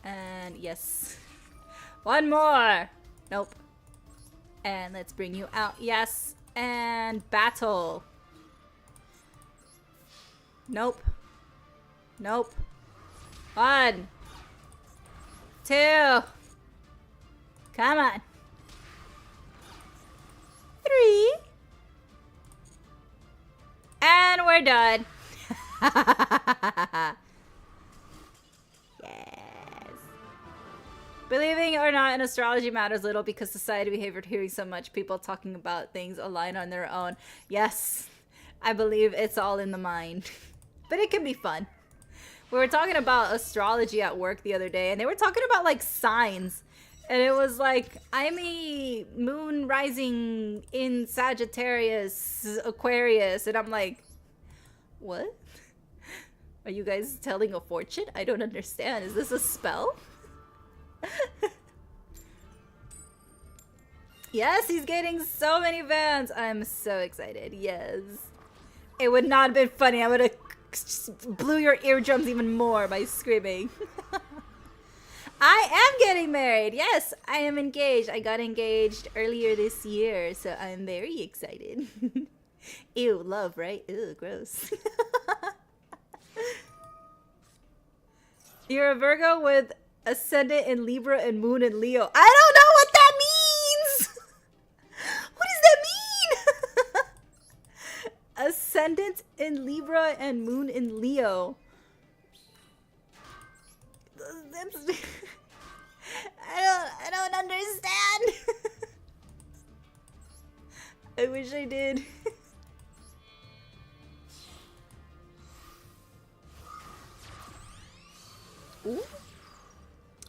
And yes. One more! Nope. And let's bring you out. Yes. And battle. Nope. Nope. 1, 2. Come on. 3. And we're done. Yes. Believing or not in astrology matters little because society behavior hearing so much people talking about things align on their own. Yes. I believe it's all in the mind. But it can be fun. We were talking about astrology at work the other day, and they were talking about, like, signs. And it was like, I'm a moon rising in Sagittarius, Aquarius. And I'm like, what? Are you guys telling a fortune? I don't understand. Is this a spell? Yes, he's getting so many fans. I'm so excited. Yes. It would not have been funny. I would have blew your eardrums even more by screaming. I am getting married. Yes, I am engaged. I got engaged earlier this year, so I'm very excited. Ew, love, right? Ew, gross. You're a Virgo with ascendant in Libra and moon in Leo. I don't know what that means! What does that mean? Ascendant in Libra and moon in Leo. I don't understand. I wish I did. Ooh.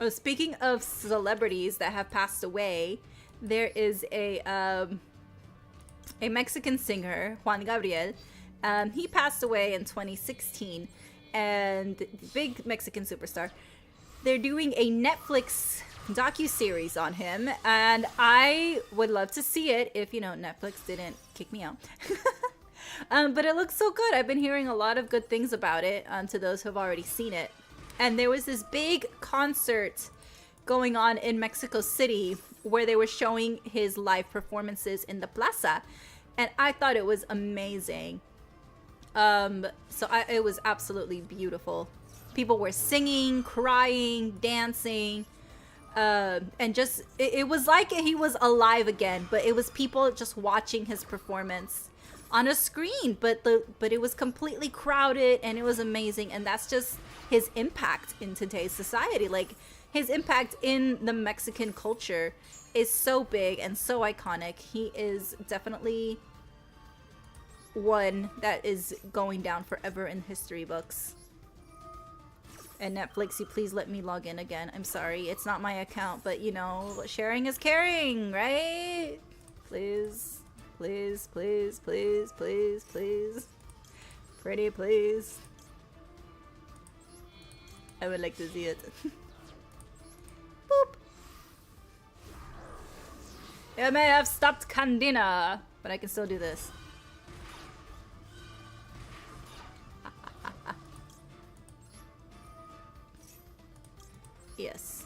Oh, speaking of celebrities that have passed away, there is a Mexican singer, Juan Gabriel. He passed away in 2016, and big Mexican superstar. They're doing a Netflix docu-series on him, and I would love to see it if, Netflix didn't kick me out. But it looks so good. I've been hearing a lot of good things about it, to those who have already seen it. And there was this big concert going on in Mexico City where they were showing his live performances in the plaza, and I thought it was amazing. It was absolutely beautiful. People were singing, crying, dancing, and just it was like he was alive again, but it was people just watching his performance on a screen, but it was completely crowded, and it was amazing. And that's just his impact in today's society. Like, his impact in the Mexican culture is so big and so iconic. He is definitely one that is going down forever in history books. And Netflix, you please let me log in again. I'm sorry, it's not my account, but sharing is caring, right? Please, please, please, please, please, please. Pretty please. I would like to see it. Boop. I may have stopped Candina, but I can still do this. Yes.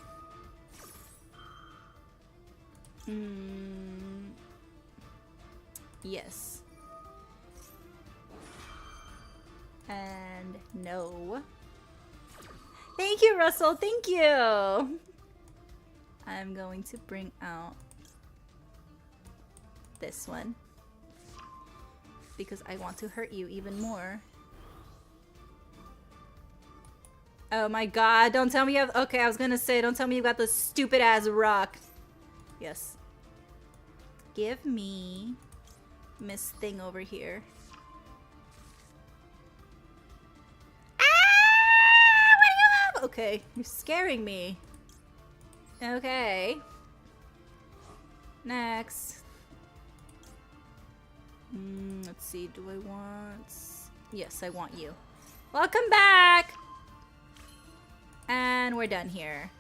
Yes. And no. Thank you, Russell. Thank you. I'm going to bring out this one because I want to hurt you even more. Oh my god, don't tell me you have... Okay, I was gonna say, don't tell me you got the stupid ass rock. Yes. Give me Miss Thing over here. Ah! What do you have? Okay, you're scaring me. Okay. Next. Let's see, do I want... Yes, I want you. Welcome back! And we're done here.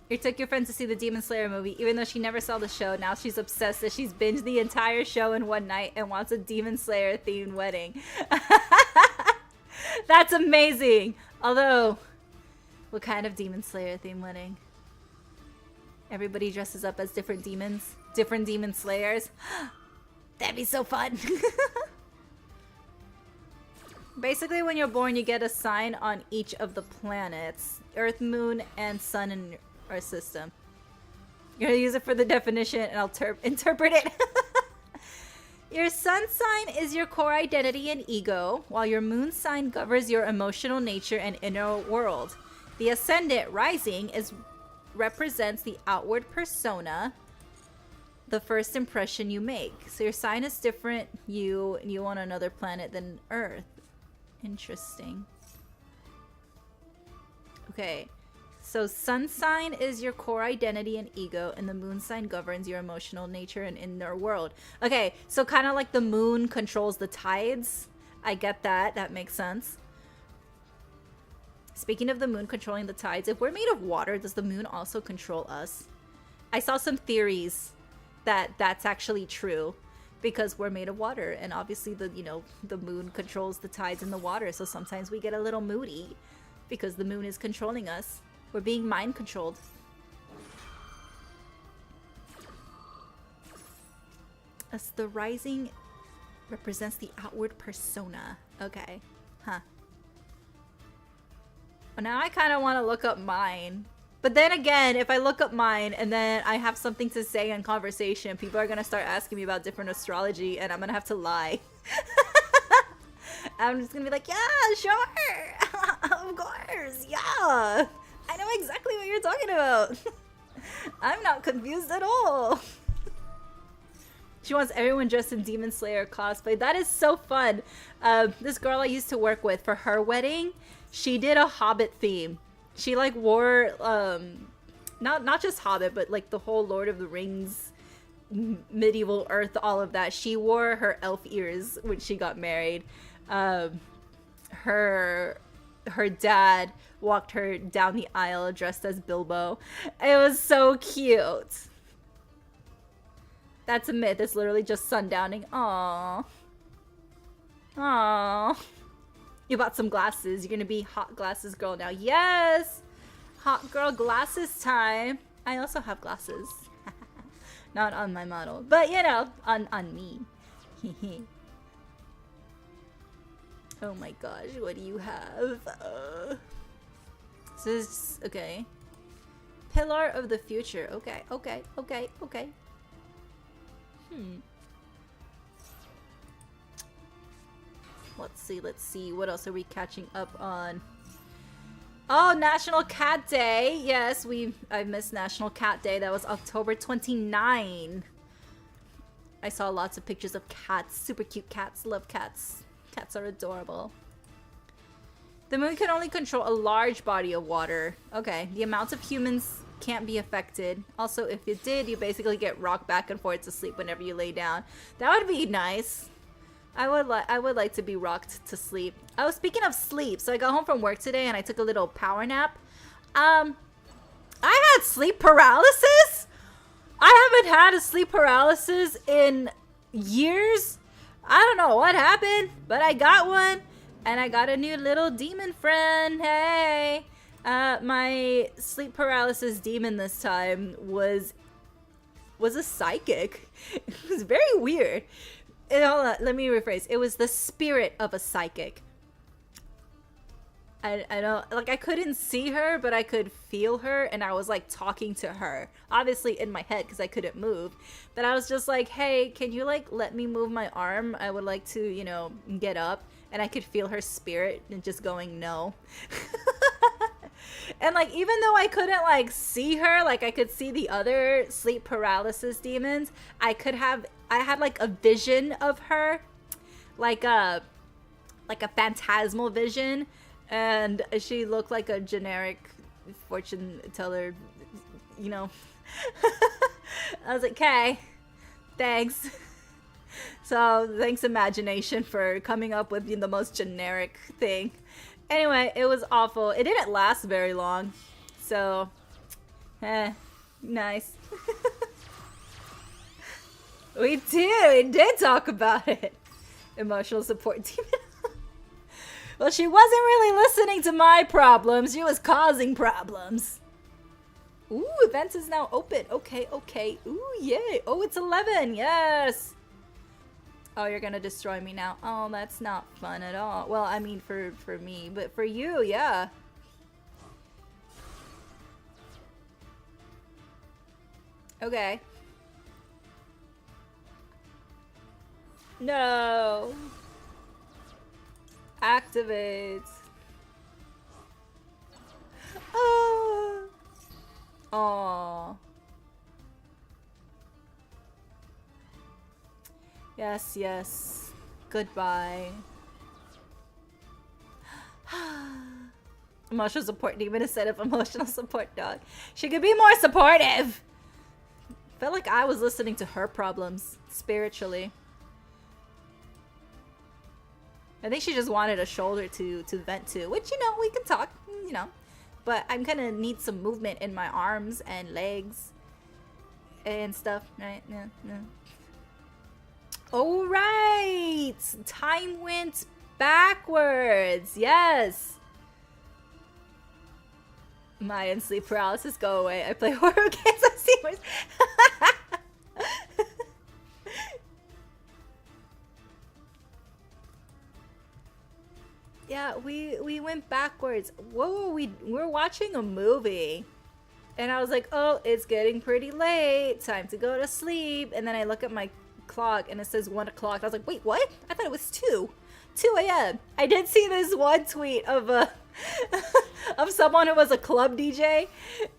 You took your friends to see the Demon Slayer movie. Even though she never saw the show, now she's obsessed that she's binged the entire show in one night and wants a Demon Slayer themed wedding. That's amazing! Although, what kind of Demon Slayer themed wedding? Everybody dresses up as different demons? Different demon slayers? That'd be so fun! Basically, when you're born, you get a sign on each of the planets. Earth, Moon, and Sun in our system. You're gonna use it for the definition, and I'll interpret it. Your sun sign is your core identity and ego, while your moon sign governs your emotional nature and inner world. The ascendant, rising, represents the outward persona, the first impression you make. So your sign is different, you on another planet than Earth. Interesting. Okay, so sun sign is your core identity and ego, and the moon sign governs your emotional nature and inner world. Okay, so kind of like the moon controls the tides. I get that. That makes sense. Speaking of the moon controlling the tides, if we're made of water, does the moon also control us? I saw some theories that that's actually true. Because we're made of water, and obviously the moon controls the tides in the water, so sometimes we get a little moody because the moon is controlling us. We're being mind controlled. As the rising represents the outward persona. Okay. Huh. Well, now I kind of want to look up mine. But then again, if I look up mine and then I have something to say in conversation, people are going to start asking me about different astrology, and I'm going to have to lie. I'm just going to be like, yeah, sure. Of course. Yeah. I know exactly what you're talking about. I'm not confused at all. She wants everyone dressed in Demon Slayer cosplay. That is so fun. This girl I used to work with, for her wedding, she did a Hobbit theme. She like wore not just Hobbit, but like the whole Lord of the Rings, medieval Earth, all of that. She wore her elf ears when she got married. Her dad walked her down the aisle dressed as Bilbo. It was so cute. That's a myth. It's literally just sundowning. Aww. Aww. You bought some glasses. You're gonna be hot glasses girl now. Yes! Hot girl glasses time. I also have glasses. Not on my model. But, you know, on me. Oh my gosh, what do you have? So this, okay. Pillar of the future. Okay. Let's see. What else are we catching up on? Oh, National Cat Day. Yes, I missed National Cat Day. That was October 29. I saw lots of pictures of cats. Super cute cats. Love cats. Cats are adorable. The moon can only control a large body of water. Okay, the amounts of humans can't be affected. Also, if it did, you basically get rocked back and forth to sleep whenever you lay down. That would be nice. I would like to be rocked to sleep. Oh, speaking of sleep, so I got home from work today and I took a little power nap. I had sleep paralysis. I haven't had a sleep paralysis in years. I don't know what happened, but I got one, and I got a new little demon friend. Hey, my sleep paralysis demon this time was a psychic. It was very weird. Hold on, let me rephrase. It was the spirit of a psychic. I don't, like, I couldn't see her, but I could feel her, and I was like talking to her, obviously in my head because I couldn't move, but I was just like, hey, can you like let me move my arm? I would like to, you know, get up. And I could feel her spirit and just going no. And like, even though I couldn't like see her, like I could see the other sleep paralysis demons, I had like a vision of her, like a phantasmal vision. And she looked like a generic fortune teller, you know. I was like, okay, thanks. So thanks, imagination, for coming up with the most generic thing. Anyway, it was awful. It didn't last very long. So, nice. We did talk about it. Emotional support team. Well, she wasn't really listening to my problems. She was causing problems. Ooh, events is now open. Okay. Ooh, yay. Oh, it's 11. Yes. Oh, you're gonna destroy me now. Oh, that's not fun at all. Well, I mean, for me, but for you, yeah. Okay. No. Activate. Oh. Aww. Yes. Goodbye. Emotional support demon instead of emotional support dog. She could be more supportive. Felt like I was listening to her problems spiritually. I think she just wanted a shoulder to vent to, which, you know, we can talk, you know. But I'm gonna need some movement in my arms and legs and stuff, right? Yeah. All right, time went backwards. Yes. Mai and sleep paralysis, go away. I play horror games. I see where. Yeah, we went backwards. Whoa, we're watching a movie. And I was like, oh, it's getting pretty late. Time to go to sleep. And then I look at my clock and it says 1 o'clock. I was like, wait, what? I thought it was 2 a.m. I did see this one tweet of of someone who was a club DJ,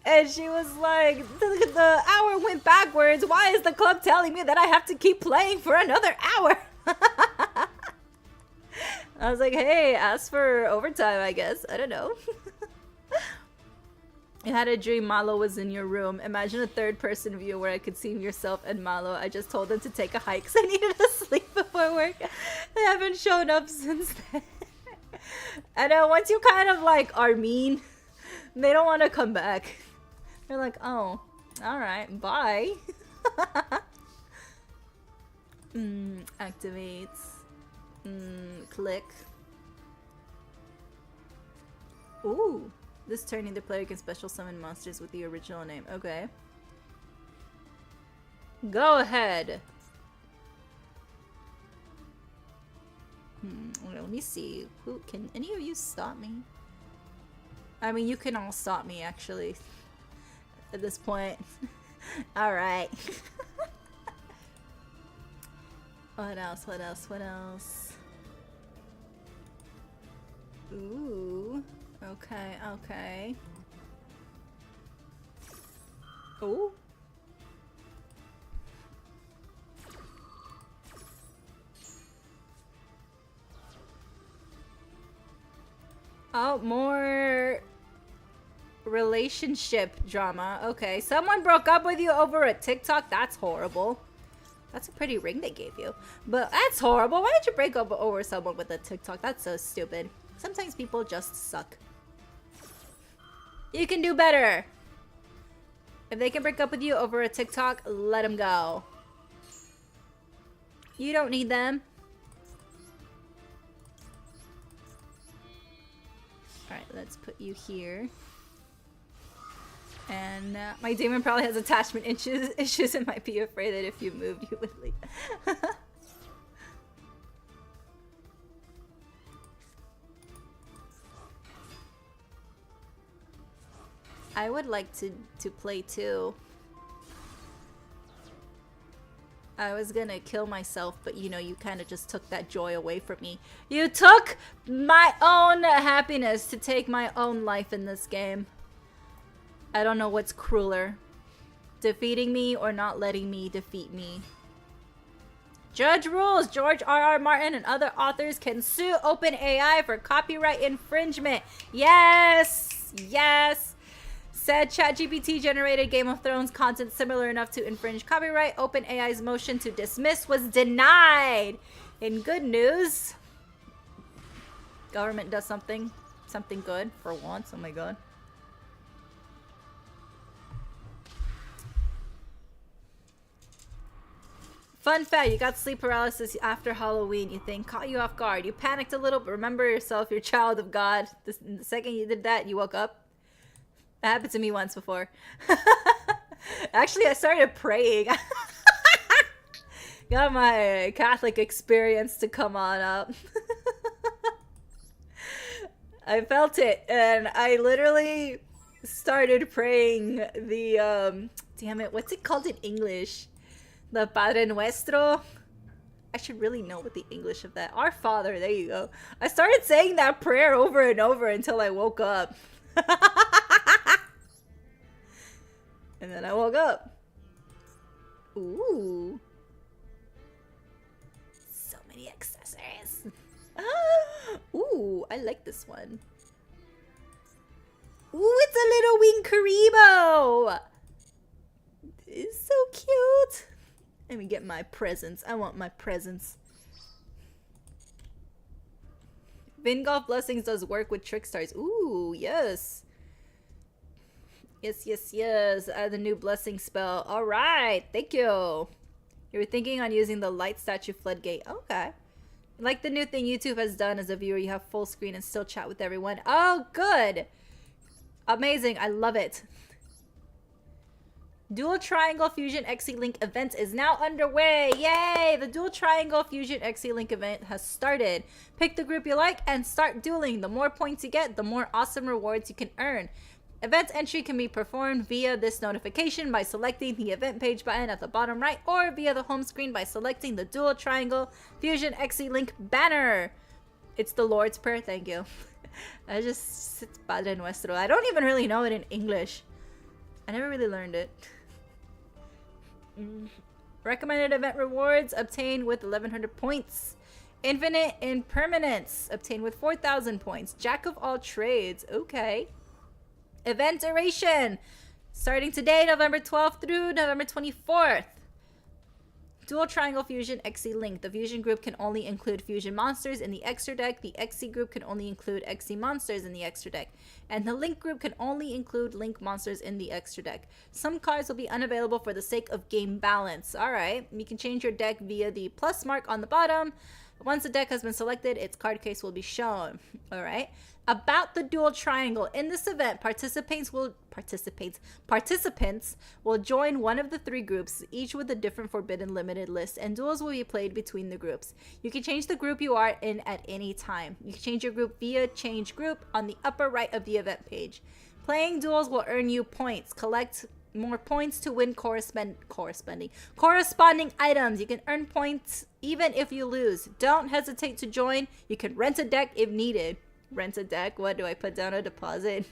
and she was like, the hour went backwards. Why is the club telling me that I have to keep playing for another hour? I was like, hey, ask for overtime, I guess. I don't know. You had a dream Malo was in your room. Imagine a third-person view where I could see yourself and Malo. I just told them to take a hike because I needed to sleep before work. They haven't shown up since then. I know, once you kind of like are mean, they don't want to come back. They're like, oh, alright, bye. Activates. Click. Ooh. This turning the player can special summon monsters with the original name. Okay. Go ahead. Let me see. Who can any of you stop me? I mean, you can all stop me actually. At this point. Alright. What else? What else? What else? Ooh. Okay, okay. Oh. Oh, more relationship drama. Okay, someone broke up with you over a TikTok? That's horrible. That's a pretty ring they gave you. But that's horrible. Why did you break up over someone with a TikTok? That's so stupid. Sometimes people just suck. You can do better. If they can break up with you over a TikTok, let them go. You don't need them. Alright, let's put you here. And my demon probably has attachment issues and might be afraid that if you moved, you would leave. I would like to play too. I was gonna kill myself, but you know, you kind of just took that joy away from me. You took my own happiness to take my own life in this game. I don't know what's crueler. Defeating me or not letting me defeat me. Judge rules George R.R. Martin and other authors can sue OpenAI for copyright infringement. Yes! Yes! Said ChatGPT generated Game of Thrones content similar enough to infringe copyright. OpenAI's motion to dismiss was denied. In good news, government does something good for once. Oh my god. Fun fact, you got sleep paralysis after Halloween. You think caught you off guard. You panicked a little, but remember yourself, you're a child of God. The second you did that, you woke up. That happened to me once before. Actually, I started praying. Got my Catholic experience to come on up. I felt it, and I literally started praying the, damn it, what's it called in English? The Padre Nuestro? I should really know what the English of that. Our Father, there you go. I started saying that prayer over and over until I woke up. And then I woke up. Ooh. So many accessories. Ooh, I like this one. Ooh, it's a little wing Karibo. It's so cute. Let me get my presents. I want my presents. Vingolf Blessings does work with Trickstars. Ooh, yes. Yes, yes, yes. Add the new blessing spell. All right. Thank you. You were thinking on using the light statue floodgate. Okay. Like the new thing YouTube has done as a viewer, you have full screen and still chat with everyone. Oh, good. Amazing. I love it. Dual Triangle Fusion XC Link event is now underway. Yay! The Dual Triangle Fusion XC Link event has started. Pick the group you like and start dueling. The more points you get, the more awesome rewards you can earn. Event entry can be performed via this notification by selecting the event page button at the bottom right, or via the home screen by selecting the Duel Triangle Fusion XE Link banner. It's the Lord's Prayer, thank you. It's Padre Nuestro. I don't even really know it in English. I never really learned it. Recommended event rewards obtained with 1100 points. Infinite Impermanence obtained with 4000 points. Jack of all trades. Okay. Event duration starting today, November 12th through November 24th. Dual Triangle Fusion XE Link. The Fusion group can only include Fusion monsters in the extra deck. The XE group can only include XE monsters in the extra deck. And the Link group can only include Link monsters in the extra deck. Some cards will be unavailable for the sake of game balance. Alright, you can change your deck via the plus mark on the bottom. Once the deck has been selected, its card case will be shown. Alright. About the Dual Triangle. In this event, participants will join one of the 3 groups, each with a different forbidden limited list, and duels will be played between the groups. You can change the group you are in at any time. You can change your group via change group on the upper right of the event page. Playing duels will earn you points. Collect more points to win corresponding items. You can earn points even if you lose. Don't hesitate to join. You can rent a deck if needed. Rent a deck? What, do I put down a deposit?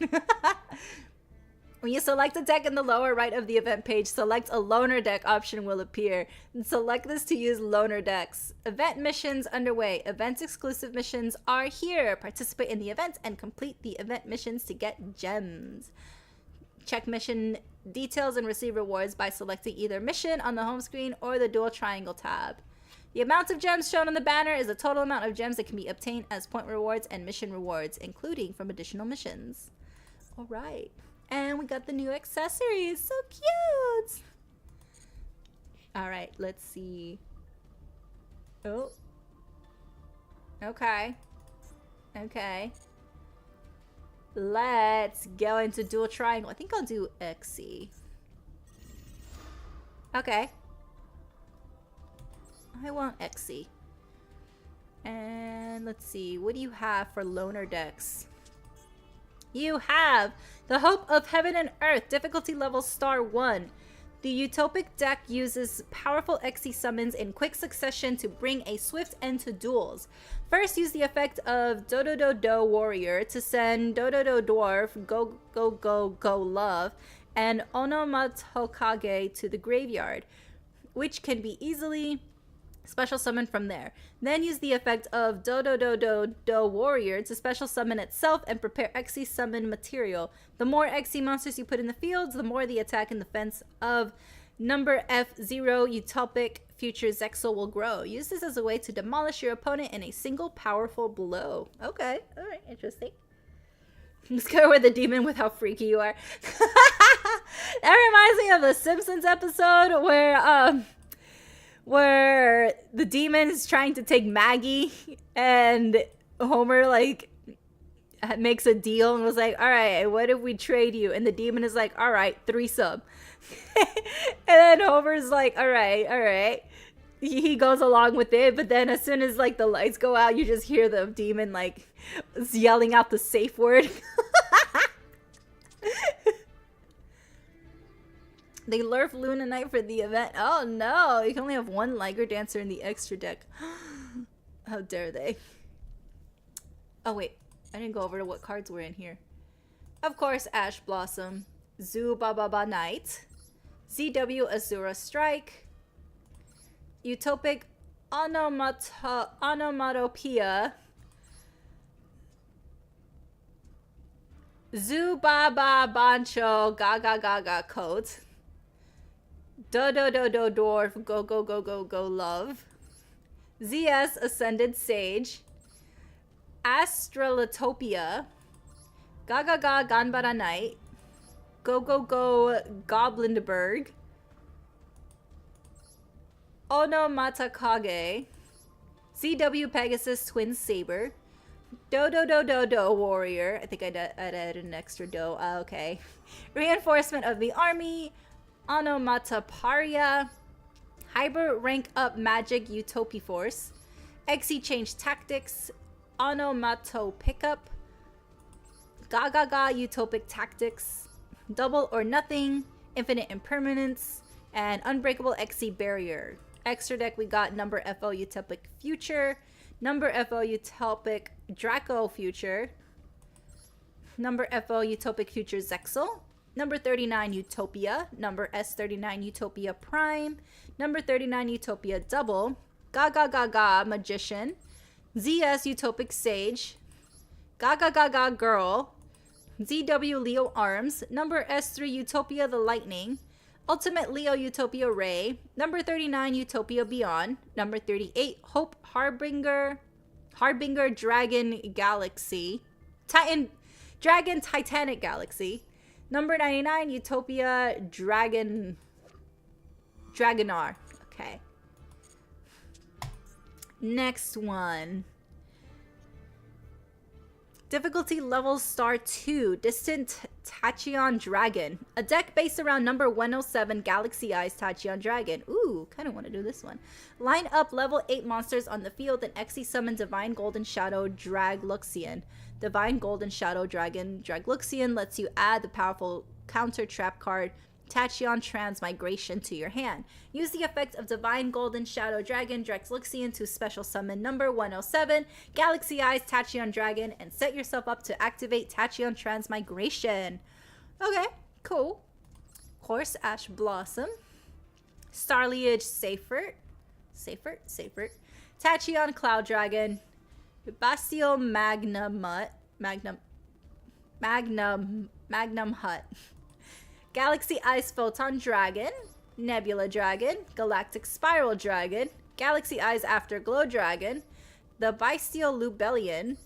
When you select a deck in the lower right of the event page, select a loaner deck option will appear. Select this to use loaner decks. Event missions underway. Events exclusive missions are here. Participate in the events and complete the event missions to get gems. Check mission details and receive rewards by selecting either mission on the home screen or the Dual Triangle tab. The amount of gems shown on the banner is the total amount of gems that can be obtained as point rewards and mission rewards, including from additional missions. Alright. And we got the new accessories. So cute! Alright, let's see. Oh. Okay. Okay. Let's go into Dual Triangle. I think I'll do XE. Okay. I want XE. And let's see. What do you have for loaner decks? You have the Hope of Heaven and Earth, difficulty level star 1. The Utopic deck uses powerful XE summons in quick succession to bring a swift end to duels. First, use the effect of Do Warrior to send Do Dwarf, Go Love, and Onomatokage to the graveyard, which can be easily special summon from there. Then use the effect of Do Warrior to special summon itself and prepare XE summon material. The more XE monsters you put in the fields, the more the attack and defense of number F0 Utopic Future Zexal will grow. Use this as a way to demolish your opponent in a single powerful blow. Okay, alright, interesting. Let's go with the demon with how freaky you are. That reminds me of the Simpsons episode where the demon is trying to take Maggie and Homer like makes a deal and was like, all right, what if we trade you? And the demon is like, all right, threesome. And then Homer's like, all right. He goes along with it, but then as soon as like the lights go out, you just hear the demon like yelling out the safe word. They lurf Luna Knight for the event. Oh no, you can only have one Liger Dancer in the extra deck. How dare they? Oh wait, I didn't go over to what cards were in here. Of course, Ash Blossom, Zubababa Knight, ZW Azura Strike, Utopic Onomatopoeia, Zubaba Bancho Gaga Coat, Do Dwarf Go Love, ZS Ascended Sage, Astralitopia, Gaga Ganbara Knight, Go Goblinberg, Onomatakage, ZW Pegasus Twin Saber, Do Warrior. I think I'd add an extra do. Okay. Reinforcement of the army, Onomataparia, Hyper Rank Up Magic Utopia Force, XE Change Tactics, Onomato Pickup, Gaga Utopic Tactics, Double or Nothing, Infinite Impermanence, and Unbreakable XC Barrier. Extra deck, we got number FO Utopic Future, number FO Utopic Draco Future, number FO Utopic Future Zexal, number 39 Utopia, number S39 Utopia Prime, number 39 Utopia Double, Gaga Magician, ZS Utopic Sage, Gaga Girl, ZW Leo Arms, number S3 Utopia the Lightning, Ultimate Leo Utopia Ray, number 39 Utopia Beyond, number 38 Hope Harbinger Dragon Galaxy, Dragon Titanic Galaxy, number 99 Utopia Dragonar. Okay. Next one. Difficulty level star 2, Distant Tachyon Dragon. A deck based around number 107 Galaxy Eyes Tachyon Dragon. Ooh, kind of want to do this one. Line up level 8 monsters on the field and Xe summon Divine Golden Shadow Dragluxian. Divine Golden Shadow Dragon Dragluxian lets you add the powerful counter trap card Tachyon Transmigration to your hand. Use the effect of Divine Golden Shadow Dragon Dragluxian to special summon number 107 Galaxy Eyes Tachyon Dragon and set yourself up to activate Tachyon Transmigration. Okay, cool. Horse Ash Blossom, Starliege Seifert, Tachyon Cloud Dragon, Bastille Magnum Hut, Galaxy Ice Photon Dragon, Nebula Dragon, Galactic Spiral Dragon, Galaxy Eyes Afterglow Dragon, the Bestial Lubellion,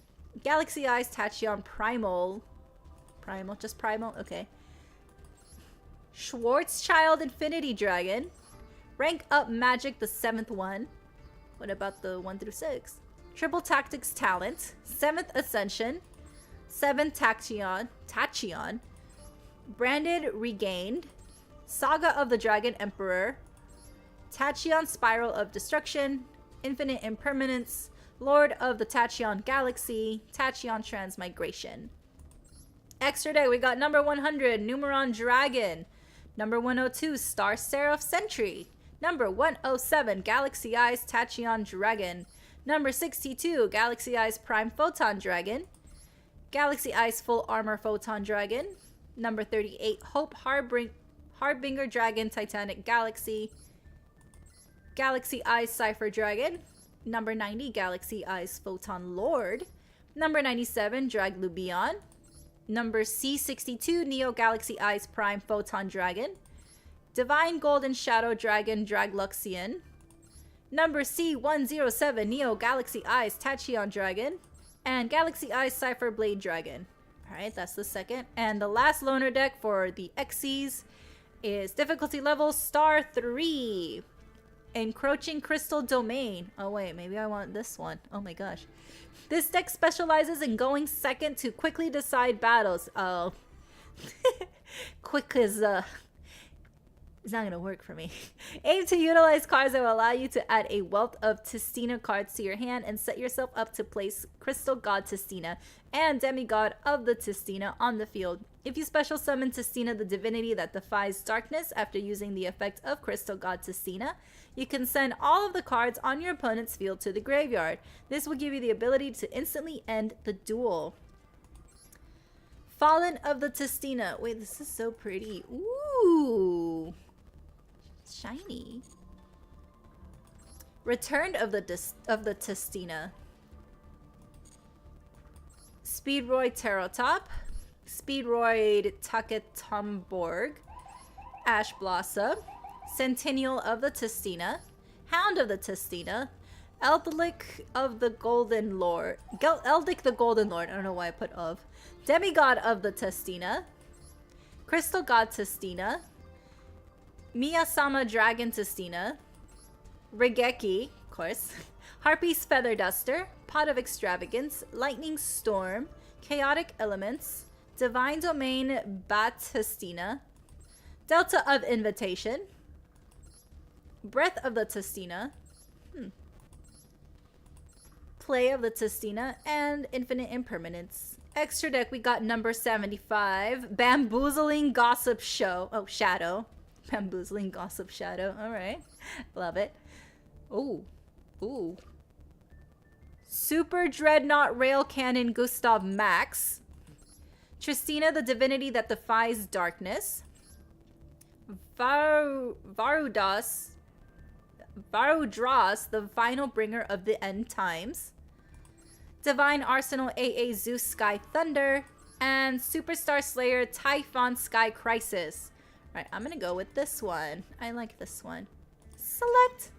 Galaxy Eyes Tachyon Primal, just Primal, okay. Schwarzschild Infinity Dragon, Rank Up Magic the 7th one. What about the 1 through 6? Triple Tactics Talent, 7th Ascension, 7th Tachyon, Branded Regained, Saga of the Dragon Emperor, Tachyon Spiral of Destruction, Infinite Impermanence, Lord of the Tachyon Galaxy, Tachyon Transmigration. Extra day, we got number 100, Numeron Dragon, number 102, Star Seraph Sentry, number 107, Galaxy Eyes Tachyon Dragon, number 62, Galaxy Eyes Prime Photon Dragon, Galaxy Eyes Full Armor Photon Dragon, number 38, Hope Harbinger Dragon Titanic Galaxy, Galaxy Eyes Cypher Dragon, number 90, Galaxy Eyes Photon Lord, number 97, Draglubion, number C62, Neo Galaxy Eyes Prime Photon Dragon, Divine Golden Shadow Dragon Dragluxian, number C107, Neo Galaxy Eyes Tachyon Dragon, and Galaxy Eyes Cypher Blade Dragon. Alright, that's the second. And the last loner deck for the Xyz is difficulty level star 3. Encroaching Crystal Domain. Oh wait, maybe I want this one. Oh my gosh. This deck specializes in going second to quickly decide battles. Oh. Quick is it's not gonna work for me. Aim to utilize cards that will allow you to add a wealth of Tistina cards to your hand and set yourself up to place Crystal God Tistina and Demigod of the Tistina on the field. If you special summon Tistina, the divinity that defies darkness, after using the effect of Crystal God Tistina, you can send all of the cards on your opponent's field to the graveyard. This will give you the ability to instantly end the duel. Fallen of the Tistina. Wait, this is so pretty. Ooh. Shiny. Return of the Tistina. Speedroid Terrotop, Speedroid Taketomborg, Ash Blossom, Centennial of the Tistina, Hound of the Tistina, Eldlik of the Golden Lord, Eldic the Golden Lord, I don't know why I put of, Demigod of the Tistina, Crystal God Tistina, Miyasama Dragon Tistina, Regeki, of course, Harpy's Feather Duster, Pot of Extravagance, Lightning Storm, Chaotic Elements, Divine Domain Batistina, Delta of Invitation, Breath of the Tistina, Play of the Tistina, and Infinite Impermanence. Extra deck, we got number 75. Bamboozling Gossip Show. Oh, Shadow. Bamboozling Gossip Shadow. Alright. Love it. Ooh. Ooh. Super Dreadnought Rail Cannon Gustav Max. Tristina, the divinity that defies darkness. Varudras, the final bringer of the end times. Divine Arsenal AA Zeus Sky Thunder. And Superstar Slayer Typhon Sky Crisis. Alright, I'm gonna go with this one. I like this one. Select.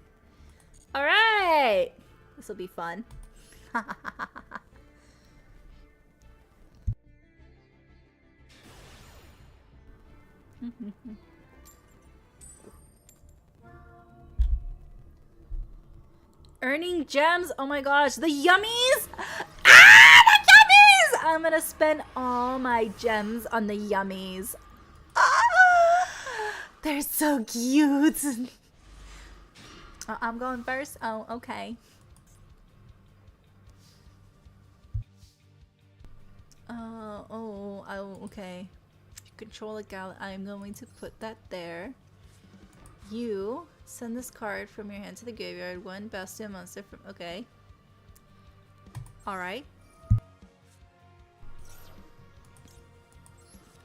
Alright. This will be fun. Earning gems. Oh my gosh, the yummies. Ah, the yummies. I'm gonna spend all my gems on the yummies. Ah, they're so cute. I'm going first. Oh, okay. Oh, okay. Control a gal. I'm going to put that there. You send this card from your hand to the graveyard. One Bastion monster from. Okay. Alright.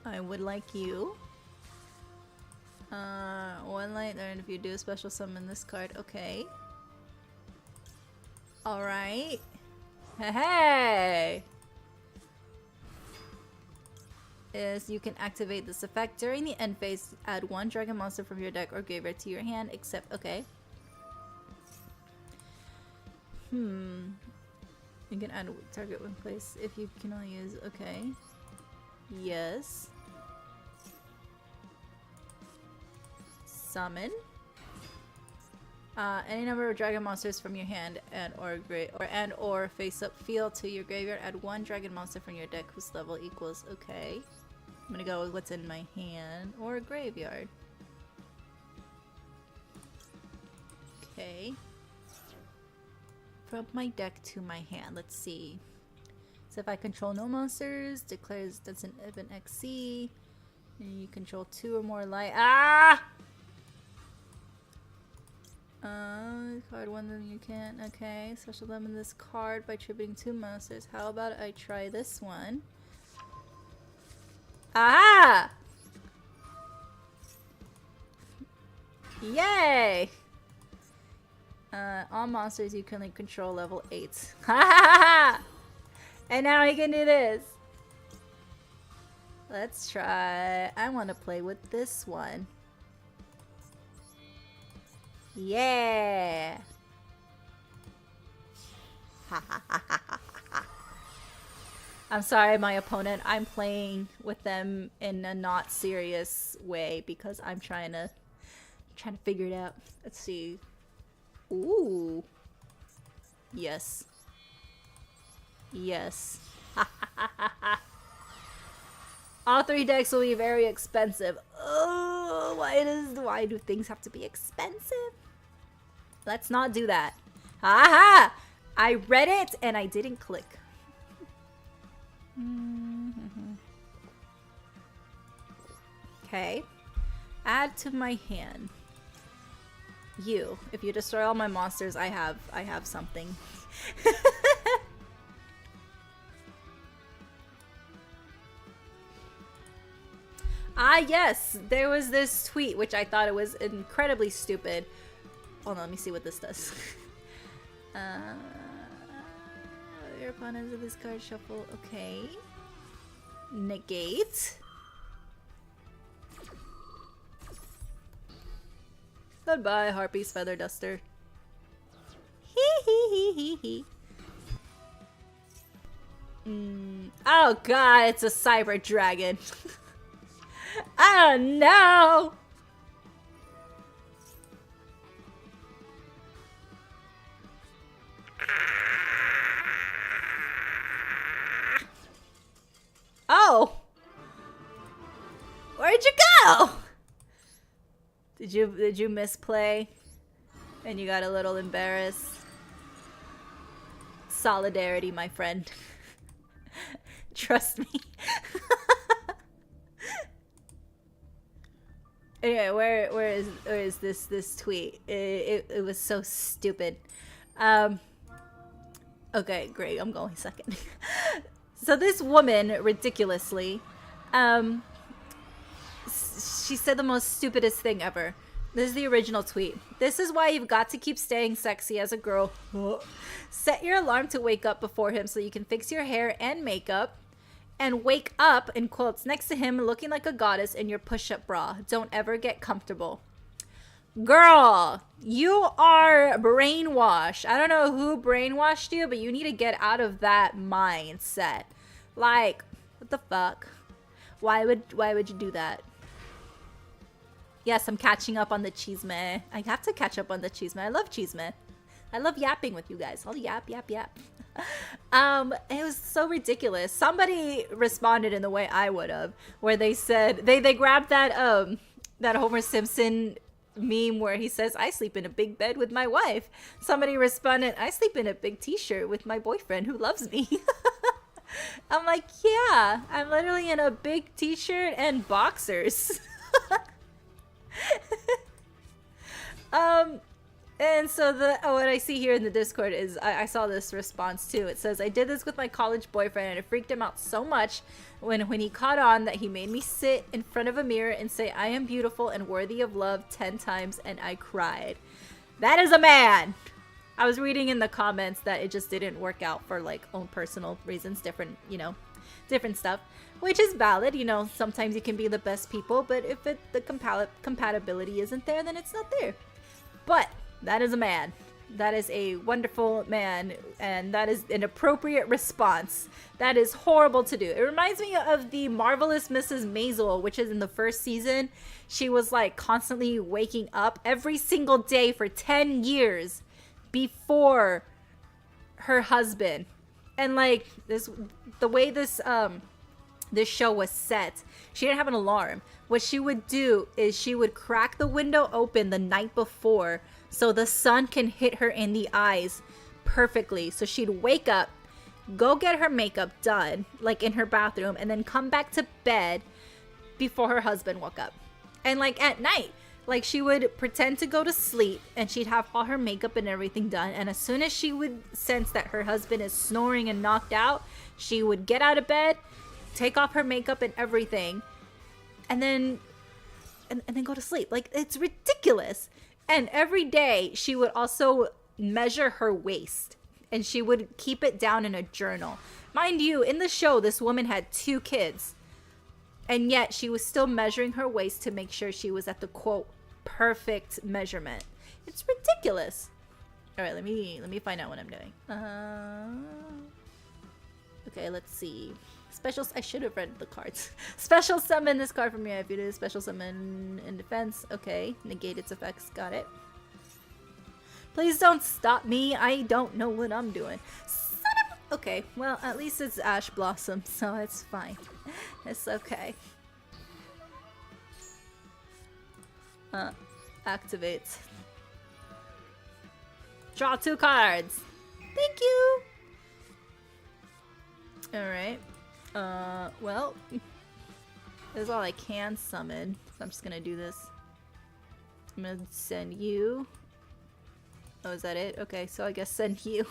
I would like you. One light, and if you do a special summon this card. Okay. Alright. Hey! Is you can activate this effect during the end phase. Add one dragon monster from your deck or graveyard to your hand, except okay. You can add a target one place if you can only use. Okay. Yes. Summon. Any number of dragon monsters from your hand or face up field to your graveyard. Add one dragon monster from your deck whose level equals. Okay. I'm gonna go with what's in my hand or graveyard. Okay. From my deck to my hand. Let's see. So if I control no monsters, declares that's an event XC. And you control two or more light. Ah! Card one then you can't. Okay. Special summon this card by tributing two monsters. How about I try this one? Aha! Yay! All monsters you currently control level 8. Ha! And now he can do this. Let's try. I want to play with this one. Yeah! I'm sorry, my opponent. I'm playing with them in a not serious way because I'm trying to figure it out. Let's see. Ooh. Yes. Yes. All three decks will be very expensive. Oh, why do things have to be expensive? Let's not do that. Haha! I read it and I didn't click. Okay. Add to my hand. You. If you destroy all my monsters, I have something. Ah, yes! There was this tweet, which I thought it was incredibly stupid. Hold on, let me see what this does. Your opponents of this card shuffle. Okay. Negate. Goodbye, Harpy's Feather Duster. Hee hee hee hee hee. Oh god, it's a cyber dragon. Oh no! Oh! Where'd you go? Did you misplay? And you got a little embarrassed? Solidarity, my friend. Trust me. Anyway, where is this tweet? It was so stupid. Okay, great. I'm going second. So this woman, ridiculously, she said the most stupidest thing ever. This is the original tweet. This is why you've got to keep staying sexy as a girl. Set your alarm to wake up before him so you can fix your hair and makeup. And wake up, in quotes, next to him looking like a goddess in your push-up bra. Don't ever get comfortable. Girl, you are brainwashed. I don't know who brainwashed you, but you need to get out of that mindset. Like, what the fuck? Why would you do that? Yes, I'm catching up on the chisme. I have to catch up on the chisme. I love chisme. I love yapping with you guys. I'll yap. It was so ridiculous. Somebody responded in the way I would have, where they said they grabbed that Homer Simpson meme where he says, I sleep in a big bed with my wife. Somebody responded, I sleep in a big t-shirt with my boyfriend who loves me. I'm like, yeah, I'm literally in a big t-shirt and boxers. And so what I see here in the Discord is I saw this response too. It says, I did this with my college boyfriend and it freaked him out so much when he caught on that he made me sit in front of a mirror and say, I am beautiful and worthy of love 10 times, and I cried. That is a man! I was reading in the comments that it just didn't work out for like own personal reasons, different stuff, which is valid. You know, sometimes you can be the best people, but if the compatibility isn't there, then it's not there. But that is a man. That is a wonderful man, and that is an appropriate response. That is horrible to do. It reminds me of the Marvelous Mrs. Maisel, which is in the first season. She was like constantly waking up every single day for 10 years before her husband. And like the way this show was set, she didn't have an alarm. What she would do is she would crack the window open the night before so the sun can hit her in the eyes perfectly. So she'd wake up, go get her makeup done, like in her bathroom, and then come back to bed before her husband woke up. And like at night, like she would pretend to go to sleep and she'd have all her makeup and everything done. And as soon as she would sense that her husband is snoring and knocked out, she would get out of bed, take off her makeup and everything, and then go to sleep. Like, it's ridiculous. And every day she would also measure her waist and she would keep it down in a journal. Mind you, in the show, this woman had 2 kids, and yet she was still measuring her waist to make sure she was at the quote perfect measurement. It's ridiculous. All right, let me find out what I'm doing. Okay, let's see. I should have read the cards. Special summon this card from you. If you do special summon in defense. Okay, negate its effects. Got it. Please don't stop me. I don't know what I'm doing. Okay, well, at least it's Ash Blossom, so it's fine. It's okay. Activate. Draw 2 cards. Thank you. Alright. Well, this is all I can summon, so I'm just gonna do this. I'm gonna send you. Oh, is that it? Okay, so I guess send you.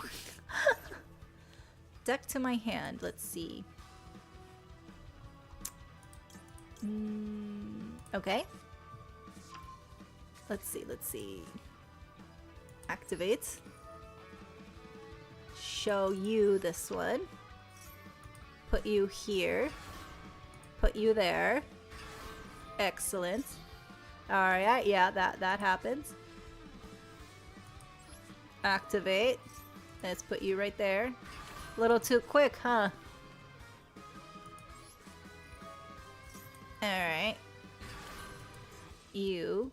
Deck to my hand. Let's see. Okay. Let's see. Activate. Show you this one. Put you here. Put you there. Excellent. Alright, yeah, that happens. Activate. Let's put you right there. A little too quick, huh? Alright. You.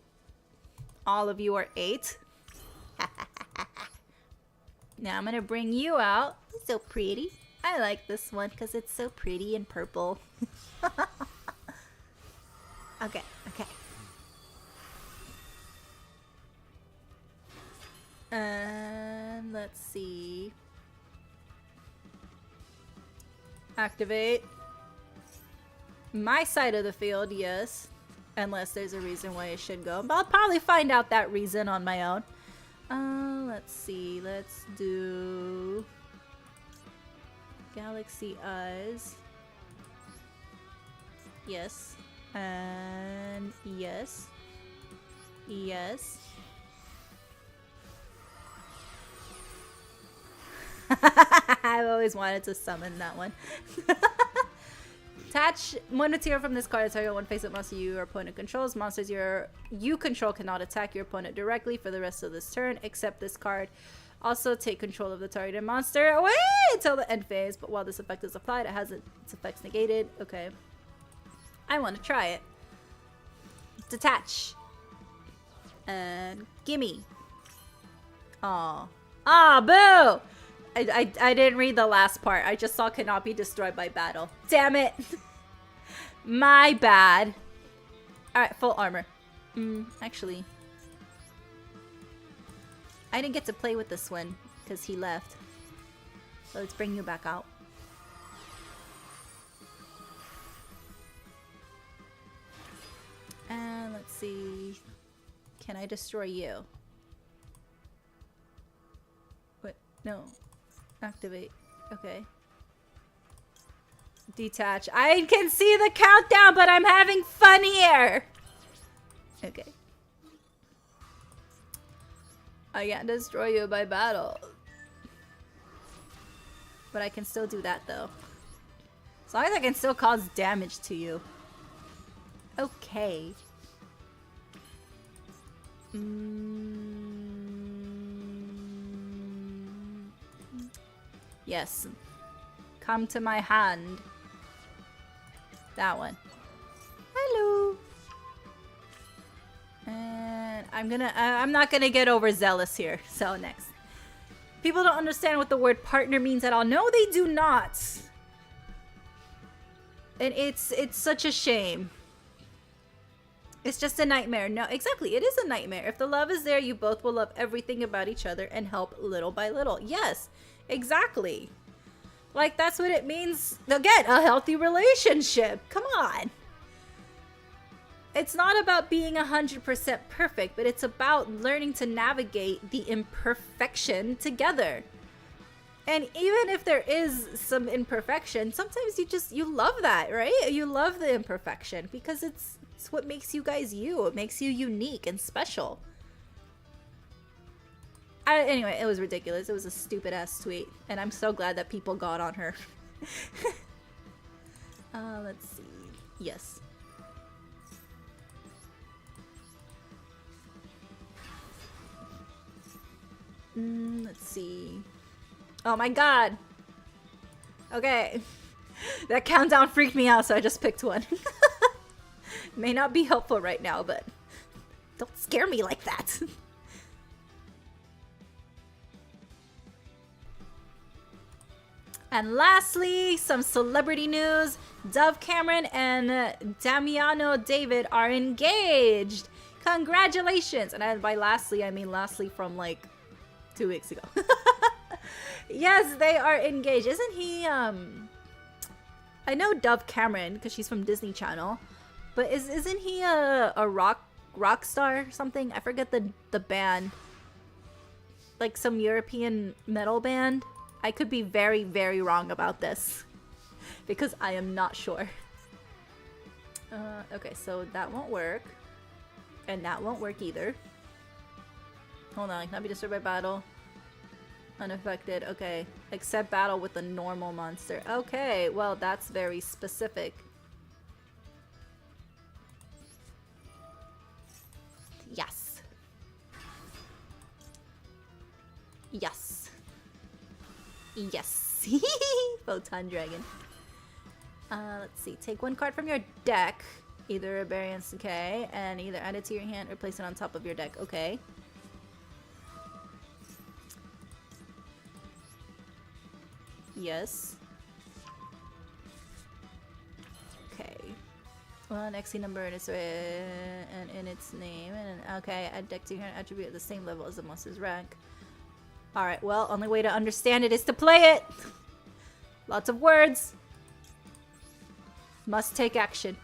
All of you are 8. Now I'm gonna bring you out. So pretty. I like this one because it's so pretty and purple. Okay. And let's see. Activate. My side of the field, yes. Unless there's a reason why it should go. But I'll probably find out that reason on my own. Let's see. Let's do... Galaxy Eyes. Yes. And yes. Yes. I've always wanted to summon that one. Attach one material from this card to target one face-up monster your opponent controls. Monsters you control cannot attack your opponent directly for the rest of this turn, except this card. Also, take control of the targeted monster away until the end phase, but while this effect is applied, it has its effects negated. Okay. I want to try it. Detach. And gimme. Aw. Ah, boo! I didn't read the last part. I just saw cannot be destroyed by battle. Damn it. My bad. Alright, full armor. Actually. I didn't get to play with this one because he left. So let's bring you back out. And let's see. Can I destroy you? What? No. Activate. Okay. Detach. I can see the countdown, but I'm having fun here. Okay. I can't destroy you by battle. But I can still do that, though. As long as I can still cause damage to you. Okay. Yes. Come to my hand. That one. Hello. And I'm not gonna get overzealous here. So next. People don't understand what the word partner means at all. No, they do not. And it's such a shame. It's just a nightmare. No, exactly. It is a nightmare. If the love is there, you both will love everything about each other and help little by little. Yes, exactly. Like, that's what it means. Again, a healthy relationship. Come on. It's not about being 100% perfect, but it's about learning to navigate the imperfection together. And even if there is some imperfection, sometimes you love that, right? You love the imperfection because it's what makes you guys you. It makes you unique and special. Anyway, it was ridiculous. It was a stupid ass tweet. And I'm so glad that people got on her. Let's see. Yes. Let's see. Oh my god. Okay. That countdown freaked me out, so I just picked one. May not be helpful right now, but don't scare me like that. And lastly, some celebrity news. Dove Cameron and Damiano David are engaged. Congratulations. And by lastly, I mean lastly from like 2 weeks ago. Yes, they are engaged. Isn't he, I know Dove Cameron because she's from Disney Channel. But isn't he a rock star or something? I forget the band. Like some European metal band. I could be very, very wrong about this. Because I am not sure. Okay, so that won't work. And that won't work either. Hold on, cannot be disturbed by battle. Unaffected, okay. Except battle with a normal monster. Okay, well that's very specific. Yes. Yes. Yes. Photon Dragon. Let's see. Take one card from your deck. Either a Variance Decay, and either add it to your hand or place it on top of your deck. Okay. Yes. Okay. Well, an XC number and in its name. And okay, add deck to your hand attribute at the same level as the monster's rank. Alright, well, only way to understand it is to play it! Lots of words. Must take action.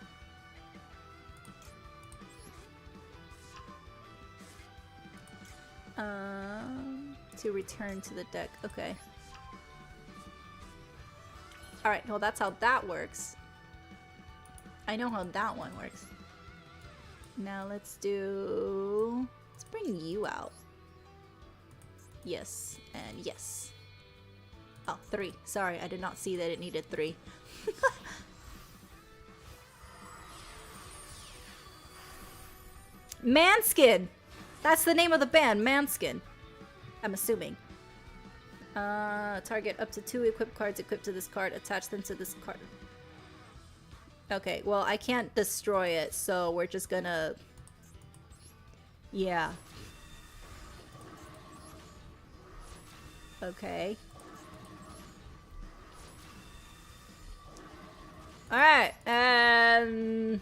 To return to the deck. Okay. Alright, well that's how that works. I know how that one works. Now let's bring you out. Yes, and yes. Oh, 3. Sorry, I did not see that it needed 3. Manskin! That's the name of the band, Manskin. I'm assuming. Target up to 2 equipped cards equipped to this card. Attach them to this card. Okay, well, I can't destroy it, so we're just gonna... Yeah. Okay. Alright, and...